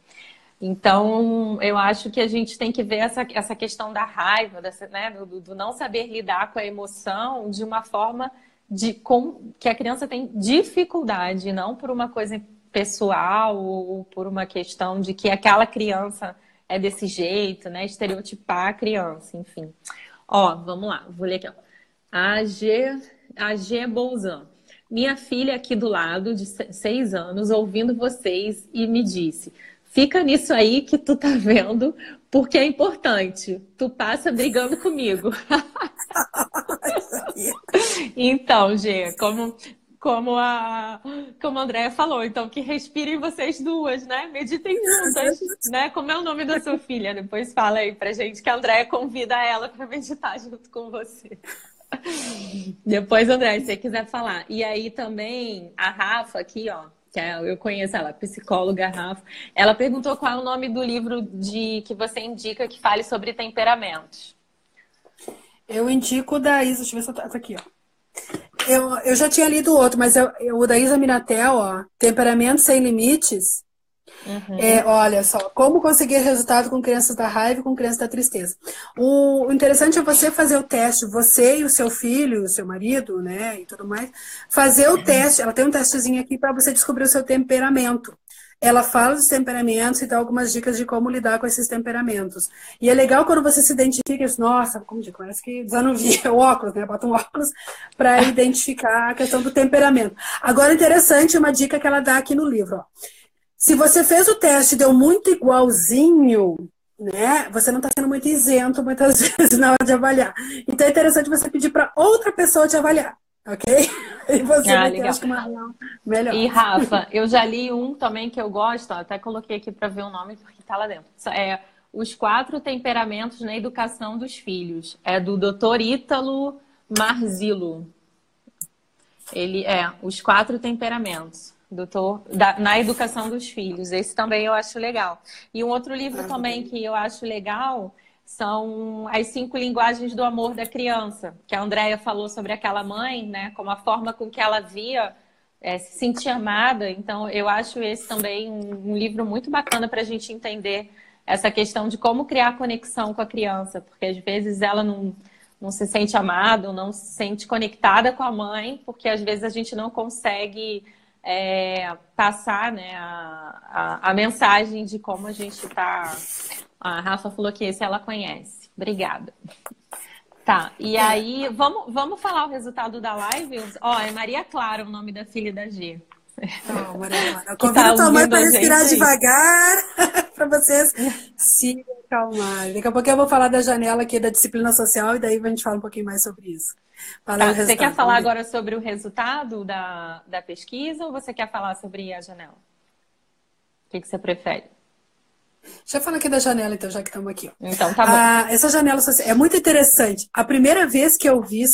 Então, eu acho que a gente tem que ver essa questão da raiva, né? do não saber lidar com a emoção de uma forma que a criança tem dificuldade, não por uma coisa pessoal ou por uma questão de que aquela criança é desse jeito, né? Estereotipar a criança, enfim. Ó, vamos lá, vou ler aqui, ó. A G Bolzan. Minha filha aqui do lado, de 6 anos, ouvindo vocês e me disse: fica nisso aí que tu tá vendo, porque é importante. Tu passa brigando comigo. Então, Gê, como a Andrea falou, então que respirem vocês duas, né? Meditem juntas, né? Como é o nome da sua filha? Depois fala aí pra gente que a Andrea convida ela para meditar junto com você. Depois, André, se você quiser falar. E aí também a Rafa aqui, ó, eu conheço ela, psicóloga Rafa, ela perguntou qual é o nome do livro que você indica que fale sobre temperamentos. Eu indico o da Isa, deixa eu ver se tá aqui, ó. Eu já tinha lido outro, mas o da Isa Minatel, ó, Temperamento Sem Limites. Olha só, como conseguir resultado com crianças da raiva e com crianças da tristeza. O interessante é você fazer o teste, você e o seu filho, o seu marido, né, e tudo mais, fazer o teste. Ela tem um testezinho aqui para você descobrir o seu temperamento. Ela fala dos temperamentos e dá algumas dicas de como lidar com esses temperamentos. E é legal quando você se identifica, nossa, como digo, parece que desanuvia o óculos, né? Bota um óculos para identificar a questão do temperamento. Agora, interessante, uma dica que ela dá aqui no livro, ó. Se você fez o teste e deu muito igualzinho, né? Você não está sendo muito isento muitas vezes na hora de avaliar. Então é interessante você pedir para outra pessoa te avaliar, ok? E você vai ter, acho que, uma real melhor. E Rafa, eu já li um também que eu gosto, ó, até coloquei aqui para ver o nome porque está lá dentro. É Os 4 Temperamentos na Educação dos Filhos. É do Dr. Ítalo Marzillo. Ele Os 4 Temperamentos. Na educação dos filhos. Esse também eu acho legal. E um outro livro também que eu acho legal são As 5 Linguagens do Amor da Criança, que a Andrea falou sobre aquela mãe, né? Como a forma com que ela via se sentir amada. Então, eu acho esse também um livro muito bacana para a gente entender essa questão de como criar conexão com a criança, porque às vezes ela não se sente amada, ou não se sente conectada com a mãe, porque às vezes a gente não consegue passar, né, a mensagem de como a gente está. A Rafa falou que esse ela conhece. Obrigada. Tá, e aí, vamos falar o resultado da live? Ó, é Maria Clara o nome da filha da G. Não, Maria Clara. Convida a tua mãe para respirar devagar, para vocês se acalmarem. Daqui a pouco eu vou falar da janela aqui da disciplina social e daí a gente fala um pouquinho mais sobre isso. Você quer falar agora sobre o resultado da pesquisa ou você quer falar sobre a janela? O que você prefere? Deixa eu falar aqui da janela, então, já que estamos aqui. Então, tá bom. Essa janela social é muito interessante. A primeira vez que eu vi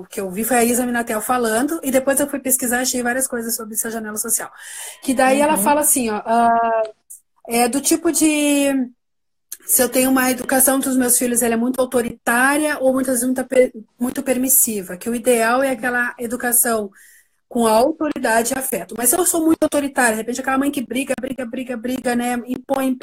que eu vi foi a Isa Minatel falando, e depois eu fui pesquisar e achei várias coisas sobre essa janela social. Que daí ela fala assim, ó, É do tipo de se eu tenho uma educação dos meus filhos, ela é muito autoritária ou muitas vezes muito permissiva, que o ideal é aquela educação com autoridade e afeto. Mas se eu sou muito autoritária, de repente aquela mãe que briga, né? Impõe,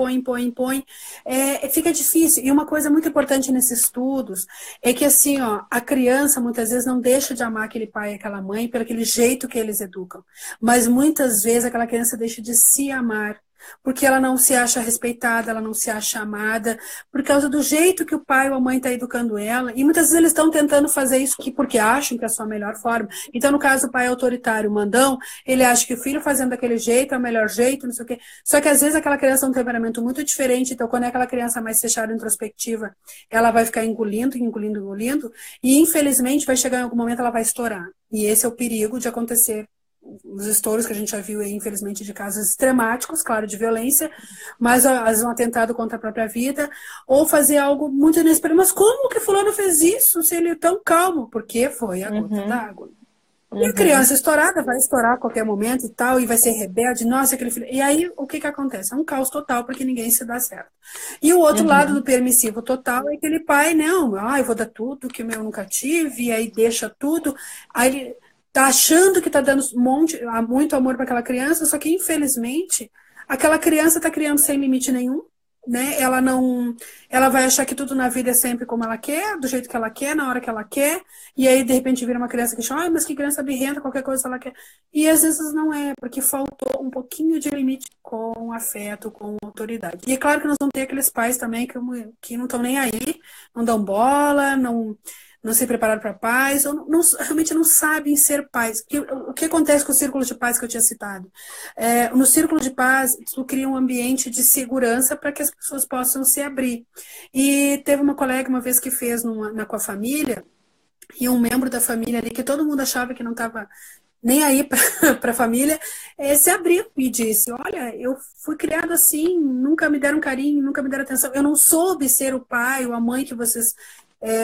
fica difícil. E uma coisa muito importante nesses estudos é que assim, ó, a criança muitas vezes não deixa de amar aquele pai e aquela mãe pelo aquele jeito que eles educam. Mas muitas vezes aquela criança deixa de se amar. Porque ela não se acha respeitada, ela não se acha amada, por causa do jeito que o pai ou a mãe está educando ela. E muitas vezes eles estão tentando fazer isso porque acham que é a sua melhor forma. Então, no caso, o pai é autoritário, mandão, ele acha que o filho fazendo daquele jeito é o melhor jeito, não sei o quê. Só que às vezes aquela criança tem um temperamento muito diferente, então quando é aquela criança mais fechada, introspectiva, ela vai ficar engolindo, e infelizmente vai chegar em algum momento ela vai estourar. E esse é o perigo de acontecer os estouros que a gente já viu aí, infelizmente, de casos extremáticos, claro, de violência, mas às vezes um atentado contra a própria vida, ou fazer algo muito inesperado. Mas como que fulano fez isso, se ele é tão calmo? Porque foi a gota d'água. E a criança estourada vai estourar a qualquer momento e tal, e vai ser rebelde, nossa, aquele filho. E aí, o que que acontece? É um caos total, porque ninguém se dá certo. E o outro lado do permissivo total é aquele pai, não, eu vou dar tudo que o meu nunca tive, e aí deixa tudo, aí ele tá achando que tá dando muito amor para aquela criança, só que infelizmente aquela criança tá criando sem limite nenhum, né? Ela vai achar que tudo na vida é sempre como ela quer, do jeito que ela quer, na hora que ela quer, e aí de repente vira uma criança que chama, mas que criança birrenta, qualquer coisa ela quer. E às vezes não é, porque faltou um pouquinho de limite com afeto, com autoridade. E é claro que nós vamos ter aqueles pais também que não estão nem aí, não dão bola, não se prepararam para paz, ou realmente não sabem ser pais. O que acontece com o círculo de paz que eu tinha citado? No círculo de paz, tu cria um ambiente de segurança para que as pessoas possam se abrir. E teve uma colega uma vez que fez com a família, e um membro da família ali, que todo mundo achava que não estava nem aí para a família, se abriu e disse, olha, eu fui criado assim, nunca me deram carinho, nunca me deram atenção, eu não soube ser o pai ou a mãe que vocês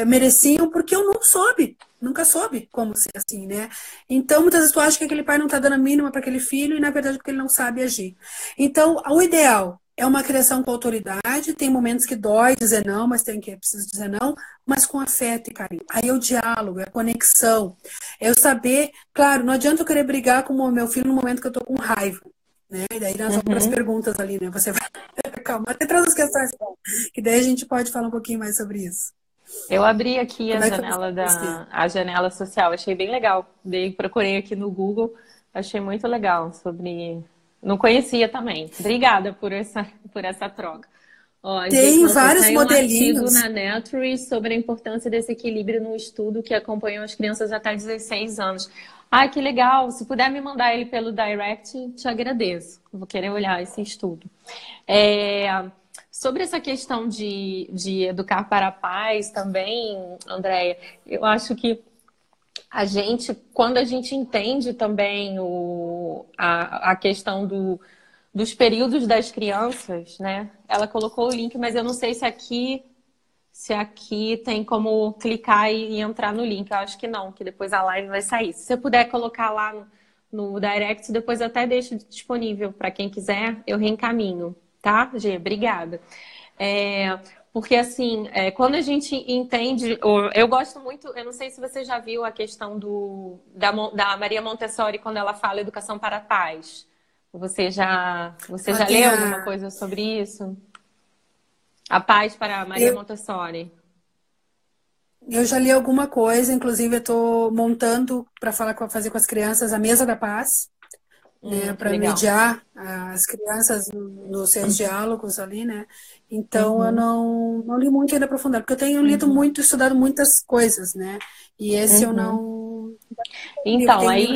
mereciam, porque eu não soube, nunca soube como ser assim, né? Então, muitas vezes tu acha que aquele pai não está dando a mínima para aquele filho, e na verdade porque ele não sabe agir. Então, o ideal é uma criação com autoridade, tem momentos que dói dizer não, mas tem que é preciso dizer não, mas com afeto e carinho. Aí é o diálogo, é a conexão, é eu saber, claro, não adianta eu querer brigar com o meu filho no momento que eu tô com raiva, né? E daí nós vamos para as perguntas ali, né? Você vai, calma, até traz as questões, que daí a gente pode falar um pouquinho mais sobre isso. Eu abri aqui Como é que foi a janela social, achei bem legal. Procurei aqui no Google, achei muito legal sobre. Não conhecia também. Obrigada por essa troca. Ó, Tem vários saiu um artigo modelinhos. na Nature sobre a importância desse equilíbrio no estudo que acompanhou as crianças até 16 anos. Ai, que legal! Se puder me mandar ele pelo direct, te agradeço. Vou querer olhar esse estudo. Sobre essa questão de educar para a paz também, Andréia, eu acho que quando a gente entende também a questão dos períodos das crianças, né? Ela colocou o link, mas eu não sei se aqui tem como clicar e entrar no link. Eu acho que não, que depois a live vai sair. Se você puder colocar lá no direct, depois eu até deixo disponível para quem quiser, eu reencaminho. Tá, Gê? Obrigada. Porque, assim, quando a gente entende... Eu gosto muito... Eu não sei se você já viu a questão da Maria Montessori quando ela fala educação para a paz. Você já leu alguma coisa sobre isso? A paz para a Maria Montessori. Eu já li alguma coisa, inclusive eu estou montando para fazer com as crianças a Mesa da Paz. Né, para mediar as crianças nos seus diálogos ali, né? Então eu não li muito ainda aprofundado, porque eu tenho lido muito, estudado muitas coisas, né? E esse eu não. Então, aí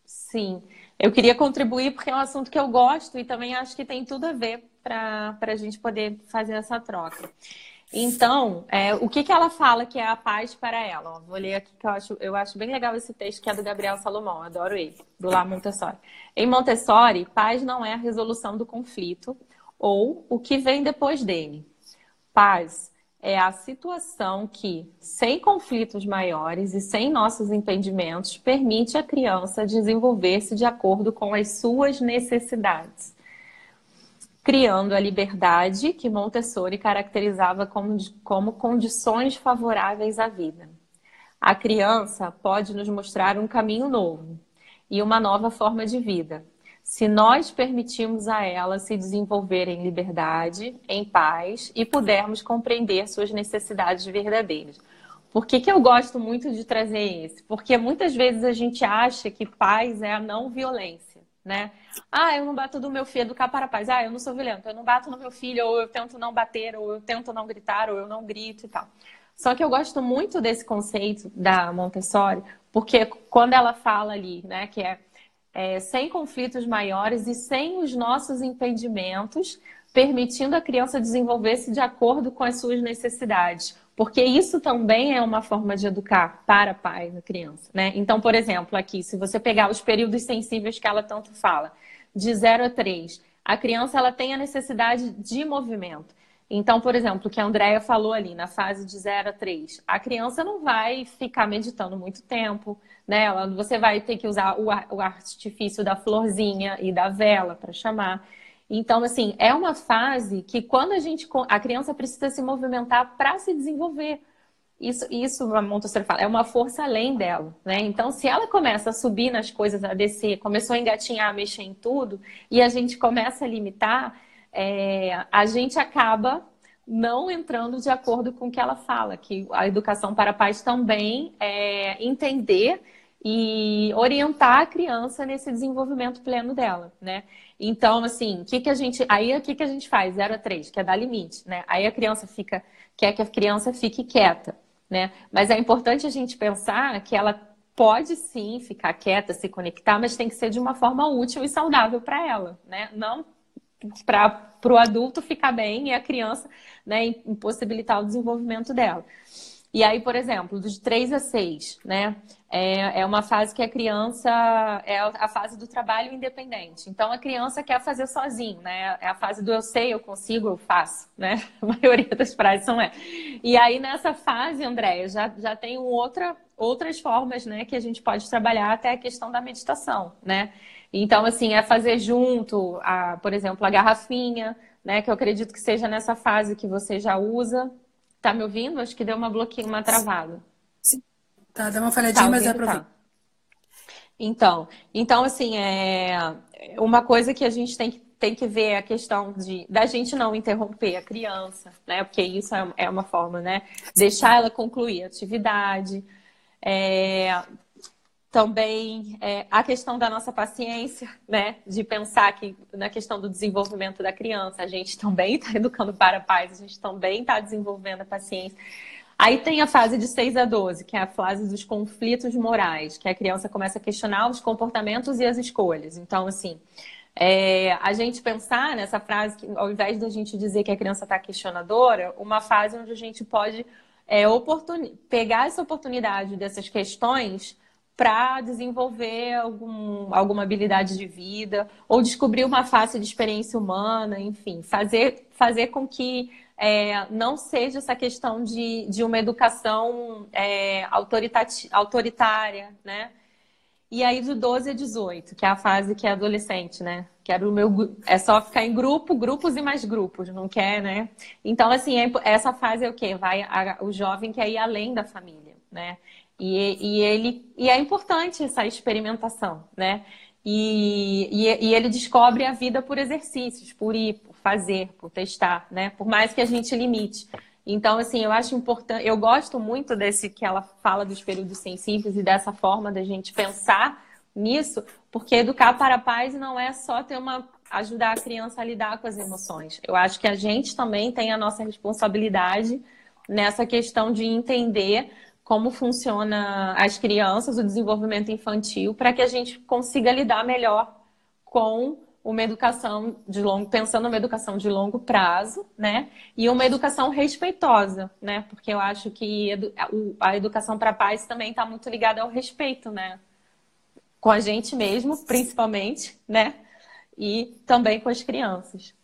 sim, eu queria contribuir porque é um assunto que eu gosto e também acho que tem tudo a ver para a gente poder fazer essa troca. Então, o que ela fala que é a paz para ela? Vou ler aqui que eu acho bem legal esse texto, que é do Gabriel Salomão, adoro ele, do Lar Montessori. Em Montessori, paz não é a resolução do conflito ou o que vem depois dele. Paz é a situação que, sem conflitos maiores e sem nossos entendimentos, permite à criança desenvolver-se de acordo com as suas necessidades. criando a liberdade que Montessori caracterizava como condições favoráveis à vida. A criança pode nos mostrar um caminho novo e uma nova forma de vida, se nós permitirmos a ela se desenvolver em liberdade, em paz e pudermos compreender suas necessidades verdadeiras. Por que que eu gosto muito de trazer esse? Porque muitas vezes a gente acha que paz é a não violência, né? Ah, eu não bato no meu filho, educar para a paz. Ah, eu não sou violento, eu não bato no meu filho, ou eu tento não bater, ou eu tento não gritar, ou eu não grito e tal. Só que eu gosto muito desse conceito da Montessori, porque quando ela fala ali, né, que sem conflitos maiores e sem os nossos impedimentos, permitindo a criança desenvolver-se de acordo com as suas necessidades. Porque isso também é uma forma de educar para a paz da criança, né? Então, por exemplo, aqui, se você pegar os períodos sensíveis que ela tanto fala, de 0 a 3, a criança ela tem a necessidade de movimento. Então, por exemplo, o que a Andrea falou ali, na fase de 0 a 3, a criança não vai ficar meditando muito tempo, né? Você vai ter que usar o artifício da florzinha e da vela para chamar. Então, assim, é uma fase que quando a criança precisa se movimentar para se desenvolver. Isso a Montessori fala, é uma força além dela, né? Então, se ela começa a subir nas coisas, a descer, começou a engatinhar, a mexer em tudo, e a gente começa a limitar, a gente acaba não entrando de acordo com o que ela fala, que a educação para pais também é entender e orientar a criança nesse desenvolvimento pleno dela, né? Então, assim, o que que a gente faz? 0 a 3, que é dar limite, né? Aí a criança quer que a criança fique quieta, né? Mas é importante a gente pensar que ela pode sim ficar quieta, se conectar, mas tem que ser de uma forma útil e saudável para ela, né? Não para o adulto ficar bem e a criança, né, impossibilitar o desenvolvimento dela. E aí, por exemplo, dos 3 a 6, né? É uma fase que a criança é a fase do trabalho independente. Então a criança quer fazer sozinho, né? É a fase do eu sei, eu consigo, eu faço, né? A maioria das frases são é. E aí nessa fase, Andréia, já tem outras formas, né, que a gente pode trabalhar até a questão da meditação, né? Então, assim, é fazer junto, por exemplo, a garrafinha, né? Que eu acredito que seja nessa fase que você já usa. Tá me ouvindo? Acho que deu uma travada. Sim, tá, dá uma Tá falhadinha, mas dá ouvindo? para ouvir. Tá. Então assim, uma coisa que a gente tem que ver é a questão da gente não interromper a criança, né? Porque isso é uma forma, né? Deixar ela concluir a atividade. É, Também a questão da nossa paciência, né? De pensar que na questão do desenvolvimento da criança, a gente também está educando para pais, a gente também está desenvolvendo a paciência. Aí tem a fase de 6 a 12, que é a fase dos conflitos morais, que a criança começa a questionar os comportamentos e as escolhas. Então, assim, a gente pensar nessa frase, que ao invés da gente dizer que a criança está questionadora, uma fase onde a gente pode pegar essa oportunidade dessas questões para desenvolver alguma habilidade de vida ou descobrir uma face de experiência humana, enfim, fazer com que não seja essa questão de uma educação autoritária, né? E aí de 12 a 18, que é a fase que é adolescente, né? É só ficar em grupos e mais grupos, não quer, né? Então, assim, essa fase é o quê? O jovem quer ir além da família, né? E é importante essa experimentação, né? E ele descobre a vida por exercícios, por ir, por fazer, por testar, né? Por mais que a gente limite. Então, assim, eu acho importante, eu gosto muito desse que ela fala dos períodos sensíveis e dessa forma da gente pensar nisso, porque educar para a paz não é só ajudar a criança a lidar com as emoções. Eu acho que a gente também tem a nossa responsabilidade nessa questão de entender como funciona as crianças, o desenvolvimento infantil, para que a gente consiga lidar melhor com uma educação pensando numa educação de longo prazo, né? E uma educação respeitosa, né? Porque eu acho que a educação para paz também está muito ligada ao respeito, né? Com a gente mesmo, principalmente, né? E também com as crianças.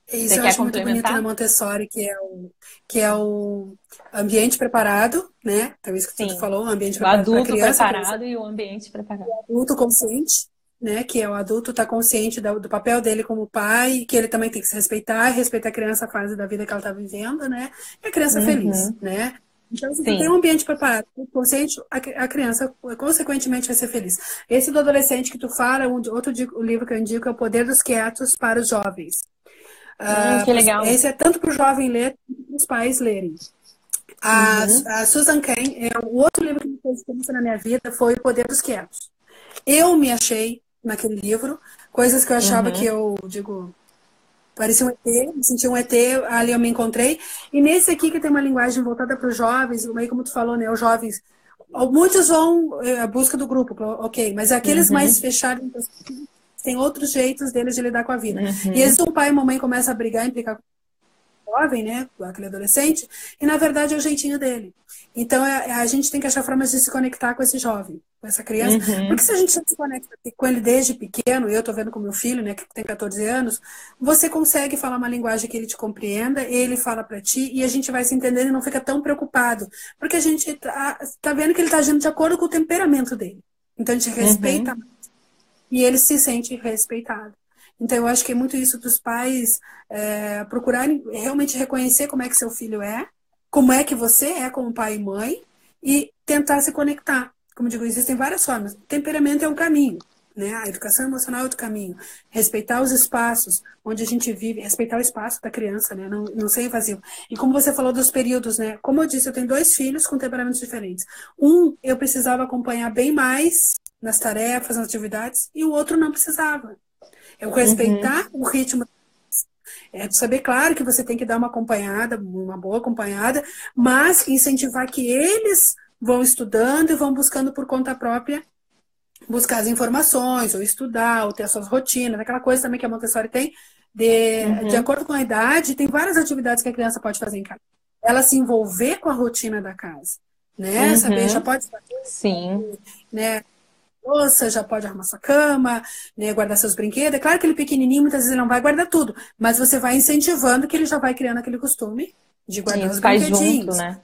Isso Você eu quer acho muito bonito na complementar? Montessori, que é o ambiente preparado, né? Então, isso que tu Sim. falou, um ambiente O preparado para a adulto criança preparado e o ambiente preparado. adulto consciente, né, que é o adulto estar consciente do papel dele como pai, que ele também tem que se respeitar, respeitar a criança, a fase da vida que ela está vivendo, né, e a criança feliz, Uhum. né. Então, se tu tem um Sim. ambiente preparado, consciente, a criança, consequentemente, vai ser feliz. Esse do adolescente que tu fala, o livro que eu indico é O Poder dos Quietos para os Jovens. Que legal. Esse é tanto para o jovem ler, quanto para os pais lerem. Uhum. A Susan Cain, o outro livro que me fez diferença na minha vida foi O Poder dos Quietos. Eu me achei naquele livro, coisas que eu achava que Uhum. eu, digo, parecia um ET, me senti um ET, ali eu me encontrei. E nesse aqui, que tem uma linguagem voltada para os jovens, meio como tu falou, né, os jovens, muitos vão à busca do grupo, ok, mas aqueles mais Uhum. fechados, tem outros jeitos deles de lidar com a vida. E Uhum. esse o pai e mamãe começa a brigar, implicar jovem, né, aquele adolescente, e na verdade é o jeitinho dele. Então a gente tem que achar formas de se conectar com esse jovem, com essa criança, porque Uhum. se a gente se conecta com ele desde pequeno, eu tô vendo com meu filho, né, que tem 14 anos, você consegue falar uma linguagem que ele te compreenda, ele fala para ti, e a gente vai se entendendo e não fica tão preocupado, porque a gente tá vendo que ele tá agindo de acordo com o temperamento dele. Então a gente respeita Uhum. e ele se sente respeitado. Então, eu acho que é muito isso dos pais procurarem realmente reconhecer como é que seu filho é, como é que você é como pai e mãe, e tentar se conectar. Como eu digo, existem várias formas. O temperamento é um caminho, né? A educação emocional é outro caminho. Respeitar os espaços onde a gente vive, respeitar o espaço da criança, né? Não ser invasivo. E como você falou dos períodos, né? Como eu disse, eu tenho 2 filhos com temperamentos diferentes. Eu precisava acompanhar bem mais nas tarefas, nas atividades, e o outro não precisava. Eu Uhum. respeitar o ritmo, saber, claro, que você tem que dar uma acompanhada, uma boa acompanhada, mas incentivar que eles vão estudando e vão buscando por conta própria buscar as informações, ou estudar, ou ter as suas rotinas, aquela coisa também que a Montessori tem, de Uhum. acordo com a idade, tem várias atividades que a criança pode fazer em casa. Ela se envolver com a rotina da casa, né? Saber, já Uhum. pode saber, Sim. né? Louça, já pode arrumar sua cama, né, guardar seus brinquedos. É claro que ele pequenininho, muitas vezes ele não vai guardar tudo, mas você vai incentivando que ele já vai criando aquele costume de guardar os Isso faz junto, brinquedinhos. né?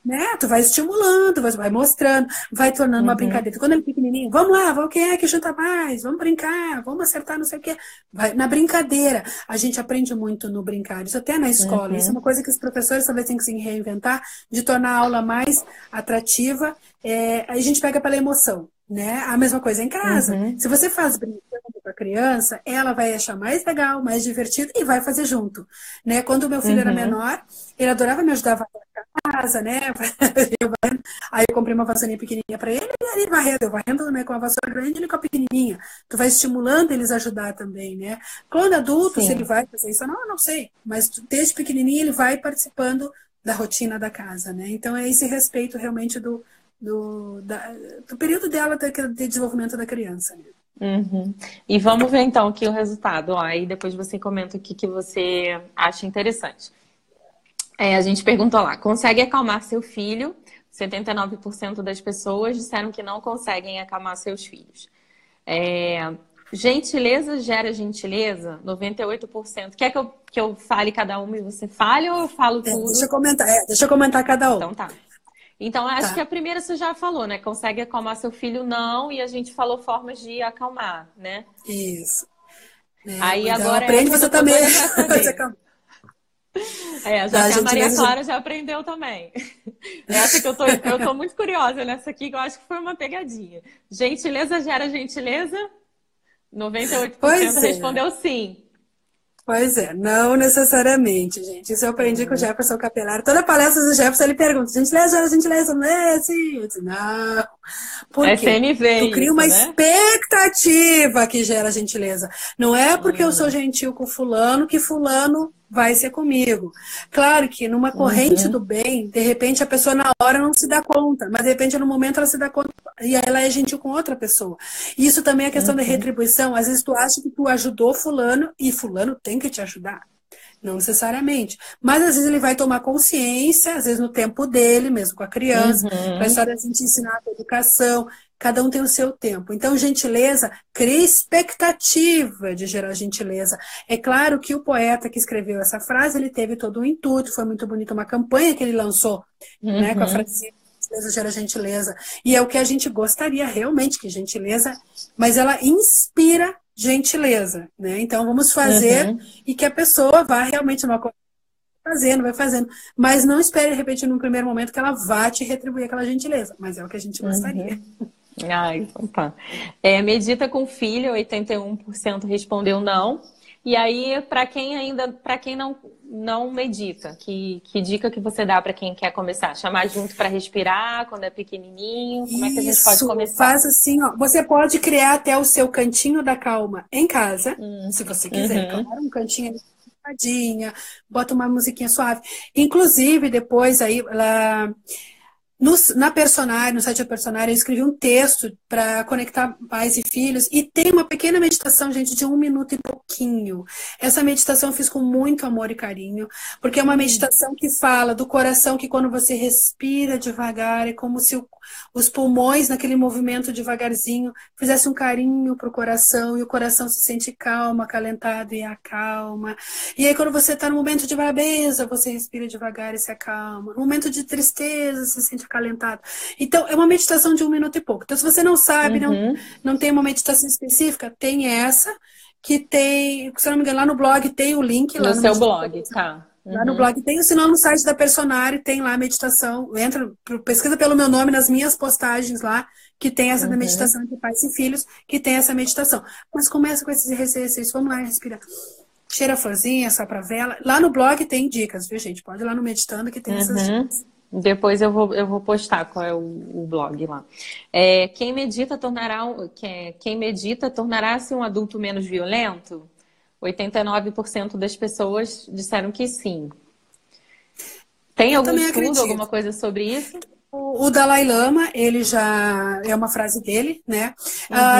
Né? Tu vai estimulando, vai mostrando, vai tornando uma Uhum. brincadeira. Quando ele é pequenininho, vamos lá, vamos, quem é que junta mais? Vamos brincar, vamos acertar não sei o quê. Vai, na brincadeira. A gente aprende muito no brincar, isso até na escola. Isso é uma Uhum. coisa que os professores talvez tenham que se reinventar, de tornar a aula mais atrativa. A gente pega pela emoção, né? A mesma coisa em casa. Uhum. Se você faz brincando com a criança, ela vai achar mais legal, mais divertido e vai fazer junto, né? Quando o meu filho era Uhum. menor, ele adorava me ajudar a varrer a casa, né? Aí eu comprei uma vassourinha pequenininha para ele e ele varrendo, eu varrendo, né, com a vassoura grande e ele com a pequenininha. Tu vai estimulando eles a ajudar também, né? Quando adulto, se ele Sim. vai fazer isso, eu não sei, mas desde pequenininho ele vai participando da rotina da casa, né? Então é esse respeito realmente do período dela de desenvolvimento da criança, né? Uhum. E vamos ver então aqui o resultado. Ó, aí depois você comenta o que que você acha interessante. A gente perguntou lá: consegue acalmar seu filho? 79% das pessoas disseram que não conseguem acalmar seus filhos. É, gentileza gera gentileza? 98%. Quer que eu fale cada uma e você fale ou eu falo tudo? Deixa eu comentar cada um. Então tá. Então, eu acho que Tá, a primeira você já falou, né? Consegue acalmar seu filho? Não. E a gente falou formas de acalmar, né? isso. Né? Aí Então agora aprende essa que você eu tô também. doida pra saber. Já A até a Maria gentileza. Clara já aprendeu também. Essa que eu tô muito curiosa nessa aqui, que eu acho que foi uma pegadinha. Gentileza gera gentileza? 98% Pois é. respondeu sim. Pois é, não necessariamente, gente. Isso eu aprendi com o Hum, Jefferson Capelar. Toda palestra do Jefferson ele pergunta: gentileza, gentileza, não é assim? Eu disse, não. Por quê? SNV Tu cria uma isso, né? expectativa que gera gentileza. Não é porque eu sou Hum, gentil com fulano que fulano vai ser comigo. Claro que numa corrente do uhum, bem, de repente a pessoa na hora não se dá conta, mas de repente no momento ela se dá conta e aí ela é gentil com outra pessoa. E isso também é questão da uhum, retribuição. Às vezes tu acha que tu ajudou fulano e fulano tem que te ajudar. Não necessariamente. Mas às vezes ele vai tomar consciência, às vezes no tempo dele, mesmo com a criança, para a uhum, história da gente ensinar a educação. Cada um tem o seu tempo. Então, gentileza cria expectativa de gerar gentileza. É claro que o poeta que escreveu essa frase, ele teve todo um intuito, foi muito bonito uma campanha que ele lançou, né, com a uhum. frase gentileza gera gentileza. E é o que a gente gostaria realmente, que gentileza, mas ela inspira gentileza, né? Então vamos fazer Uhum, e que a pessoa vá realmente uma coisa fazendo, vai fazendo. Mas não espere repetir num primeiro momento que ela vá te retribuir aquela gentileza, mas é o que a gente gostaria. uhum. Ah, então tá. Medita com filho, 81% respondeu não. E aí, para quem não medita, que dica que você dá para quem quer começar? Chamar junto para respirar quando é pequenininho? Como é que a gente pode Isso, começar? faz assim, ó. Você pode criar até o seu cantinho da calma em casa, se você quiser, claro, Uhum, um cantinho ali, sentadinha, bota uma musiquinha suave. Inclusive, depois aí, lá, na Personare, no site da Personare, eu escrevi um texto para conectar pais e filhos e tem uma pequena meditação, gente, de 1 minuto e pouquinho. Essa meditação eu fiz com muito amor e carinho, porque é uma meditação que fala do coração, que quando você respira devagar, é como se os pulmões, naquele movimento devagarzinho, fizesse um carinho para o coração e o coração se sente calmo, acalentado e acalma. E aí, quando você está no momento de brabeza, você respira devagar e se acalma. No momento de tristeza, você se sente acalentado. Então, é uma meditação de 1 minuto e pouco. Então, se você não sabe, uhum. não tem uma meditação específica, tem essa, que tem, se eu não me engano, lá no blog tem o link, No lá no seu Meditação. blog, tá. Lá no Uhum, blog tem, se não no site da Personare tem lá a meditação. Entra, pesquisa pelo meu nome nas minhas postagens lá, que tem essa da uhum. meditação entre pais e filhos, que tem essa meditação. Mas começa com esses exercícios. Vamos lá, respira. Cheira a florzinha, sopra a vela. Lá no blog tem dicas, viu, gente? Pode ir lá no Meditando que tem essas Uhum. dicas. Depois eu vou postar qual é o blog lá. Quem medita quem medita tornará-se um adulto menos violento? 89% das pessoas disseram que sim. Tem Eu algum também estudo, alguma acredito. coisa sobre isso? O Dalai Lama, ele já é uma frase dele, né?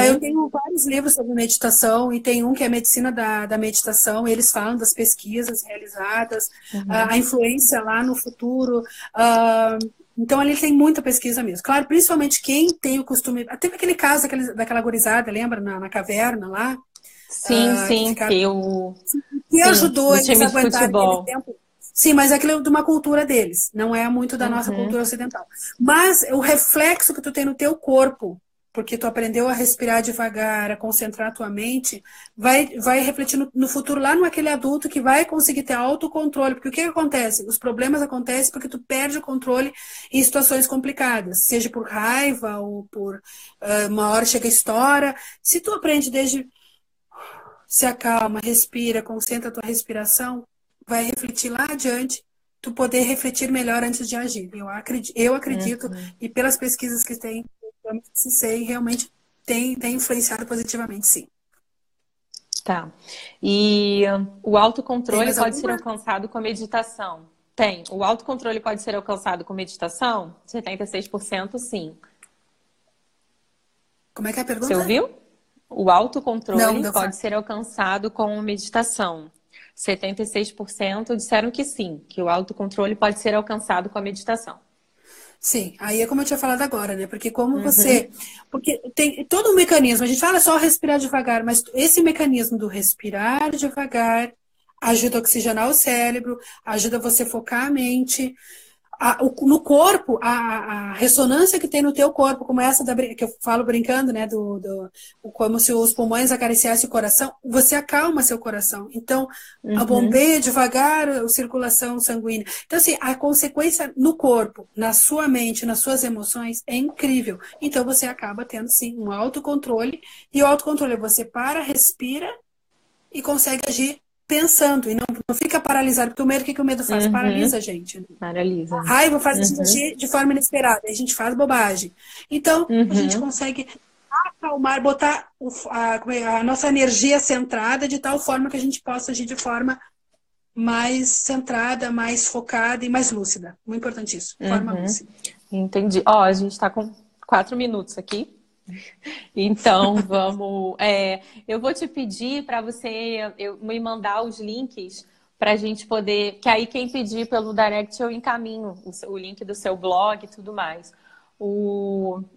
Eu Uhum, tenho vários livros sobre meditação e tem um que é Medicina da Meditação. E eles falam das pesquisas realizadas, a uhum. influência lá no futuro. ah, então, ele tem muita pesquisa mesmo. Claro, principalmente quem tem o costume. Teve aquele caso daquela gurizada, lembra? Na caverna lá, Sim, que sim, ficaram. que o Que sim, ajudou no eles time a de aguentar aquele futebol. tempo. Sim, mas aquilo é de uma cultura deles, não é muito da nossa Uhum, cultura ocidental. Mas o reflexo que tu tem no teu corpo, porque tu aprendeu a respirar devagar, a concentrar a tua mente, vai refletir no futuro lá no aquele adulto que vai conseguir ter autocontrole. Porque o que acontece? Os problemas acontecem porque tu perde o controle em situações complicadas, seja por raiva ou por uma hora chega a estoura. Se tu aprende desde se acalma, respira, concentra a tua respiração, vai refletir lá adiante, tu poder refletir melhor antes de agir. Eu acredito uhum. e pelas pesquisas que tem, eu sei, realmente tem influenciado positivamente, sim. Tá. E o Tem autocontrole mais pode ser alguma? alcançado com a meditação? Tem. O autocontrole pode ser alcançado com meditação? 76% sim. Como é que é a Você pergunta? ouviu? O Não, autocontrole deu fala. pode ser alcançado com meditação. 76% disseram que sim, que o autocontrole pode ser alcançado com a meditação. Sim, aí é como eu tinha falado agora, né? Porque como você. Uhum, Porque tem todo um mecanismo, a gente fala só respirar devagar, mas esse mecanismo do respirar devagar ajuda a oxigenar o cérebro, ajuda você a focar a mente. No corpo, a ressonância que tem no teu corpo, como essa que eu falo brincando, né, como se os pulmões acariciassem o coração, você acalma seu coração. Então, a uhum, bombeia devagar a circulação sanguínea. Então, assim, a consequência no corpo, na sua mente, nas suas emoções, é incrível. Então, você acaba tendo, sim, um autocontrole, e o autocontrole é você para, respira e consegue agir pensando, e não fica paralisado, porque o que o medo faz? Paralisa a uhum. gente. Paralisa. Raiva faz a gente Uhum, agir de forma inesperada, a gente faz bobagem. Então, a gente uhum, consegue acalmar, botar a nossa energia centrada de tal forma que a gente possa agir de forma mais centrada, mais focada e mais lúcida. Muito importante isso, forma uhum. lúcida. Entendi. Ó, a gente está com 4 minutos aqui. Então, eu vou te pedir para você me mandar os links para a gente poder. Que aí, quem pedir pelo direct, eu encaminho o link do seu blog e tudo mais.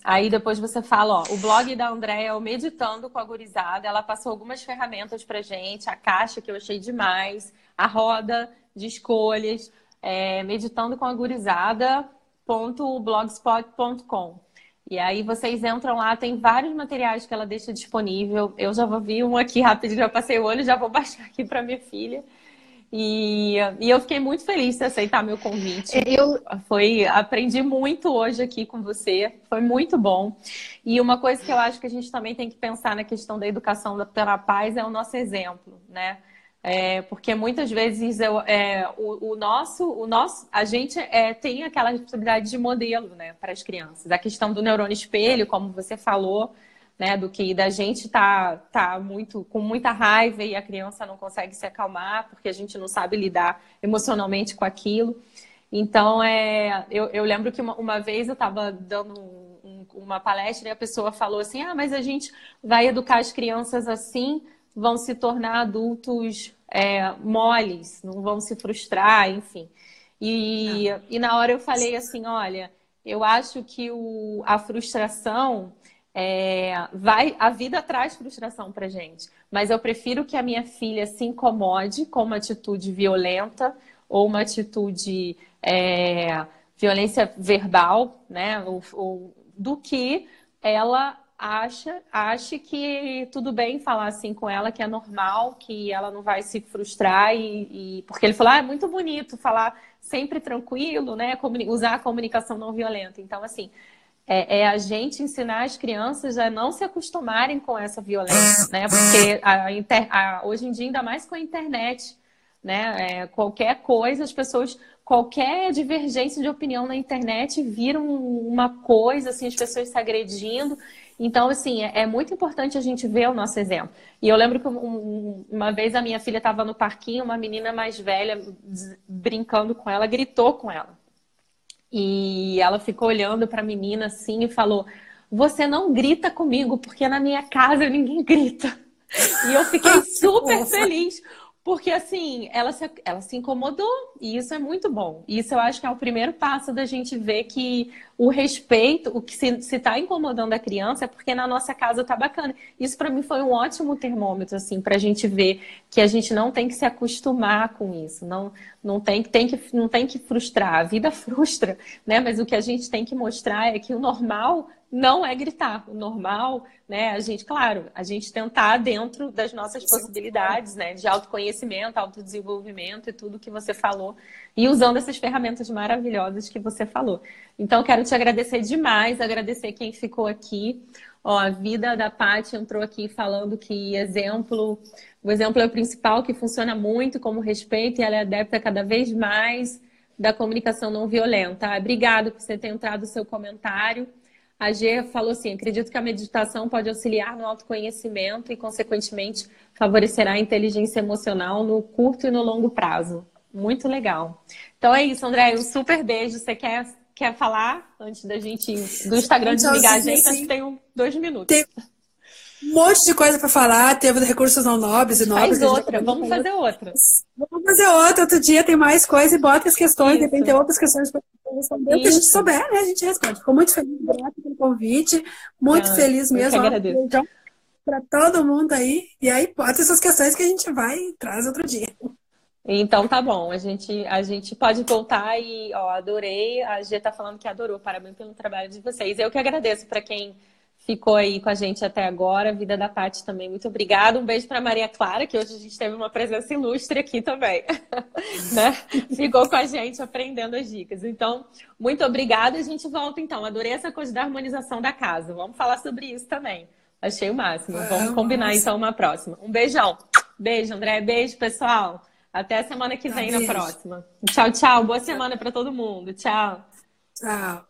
Aí depois você fala, ó, o blog da Andréia é o Meditando com a Gurizada. Ela passou algumas ferramentas pra gente, a caixa que eu achei demais, a roda de escolhas, Meditando com a Gurizada. andrea.blogspot.com. E aí vocês entram lá, tem vários materiais que ela deixa disponível. Eu já vou vir um aqui rápido, já passei o olho, já vou baixar aqui para minha filha. E eu fiquei muito feliz de aceitar meu convite. Aprendi muito hoje aqui com você, foi muito bom. E uma coisa que eu acho que a gente também tem que pensar na questão da educação pela paz é o nosso exemplo, né? Porque muitas vezes a gente tem aquela responsabilidade de modelo, né, para as crianças. A questão do neurônio espelho, como você falou, né, do que da gente tá com muita raiva e a criança não consegue se acalmar porque a gente não sabe lidar emocionalmente com aquilo. Então, eu lembro que uma vez eu estava dando uma palestra e a pessoa falou assim, mas a gente vai educar as crianças assim, vão se tornar adultos moles, não vão se frustrar, enfim. E na hora eu falei assim, olha, eu acho que a frustração... a vida traz frustração pra gente, mas eu prefiro que a minha filha se incomode com uma atitude violenta ou uma atitude violência verbal, né? Do que ela ache que tudo bem falar assim com ela, que é normal, que ela não vai se frustrar porque ele falou, é muito bonito falar sempre tranquilo, né? Usar a comunicação não violenta. Então, assim, a gente ensinar as crianças a não se acostumarem com essa violência, né? Porque hoje em dia, ainda mais com a internet, né? Qualquer coisa, qualquer divergência de opinião na internet vira uma coisa, assim, as pessoas se agredindo. Então, assim, é muito importante a gente ver o nosso exemplo. E eu lembro que uma vez a minha filha estava no parquinho, uma menina mais velha, brincando com ela, gritou com ela. E ela ficou olhando para a menina assim e falou, você não grita comigo, porque na minha casa ninguém grita. E eu fiquei super feliz, porque assim, ela se incomodou, e isso é muito bom. Isso eu acho que é o primeiro passo da gente ver que o respeito, o que se está incomodando a criança é porque na nossa casa tá bacana. Isso para mim foi um ótimo termômetro, assim, pra gente ver que a gente não tem que se acostumar com isso, não tem que frustrar, a vida frustra, né? Mas o que a gente tem que mostrar é que o normal não é gritar. O normal, né, claro, a gente tentar dentro das nossas possibilidades, né, de autoconhecimento, autodesenvolvimento e tudo que você falou, e usando essas ferramentas maravilhosas que você falou. Então, quero te agradecer demais, agradecer quem ficou aqui. Ó, a Vida da Paty entrou aqui falando que o exemplo é o principal, que funciona muito como respeito, e ela é adepta cada vez mais da comunicação não violenta. Obrigada por você ter entrado o seu comentário. A G falou assim, acredito que a meditação pode auxiliar no autoconhecimento e, consequentemente, favorecerá a inteligência emocional no curto e no longo prazo. Muito legal. Então é isso, André, um super beijo. Você quer falar antes do Instagram desligar a gente? Acho que tem 2 minutos. Tem um monte de coisa para falar, teve recursos não nobres e nobres. Faz outra, vamos fazer outra. Vamos fazer outra, outro dia tem mais coisa e bota as questões, de repente tem outras questões para responder. O que a gente souber, né? A gente responde. Fico muito feliz, grata pelo convite, muito feliz mesmo. Eu que agradeço. Então, para todo mundo aí. E aí, bota essas questões que a gente vai e traz outro dia. Então tá bom, a gente pode voltar e, ó, adorei. A G tá falando que adorou, parabéns pelo trabalho de vocês. Eu que agradeço para quem ficou aí com a gente até agora. Vida da Paty também, muito obrigada. Um beijo para Maria Clara, que hoje a gente teve uma presença ilustre aqui também, né? Ficou com a gente aprendendo as dicas. Então, muito obrigada. A gente volta então. Adorei essa coisa da harmonização da casa. Vamos falar sobre isso também. Achei o máximo. Vamos combinar então uma próxima. Um beijão. Beijo, André. Beijo, pessoal. Até a semana que vem, na próxima. Tchau, tchau. Boa semana para todo mundo. Tchau. Tchau.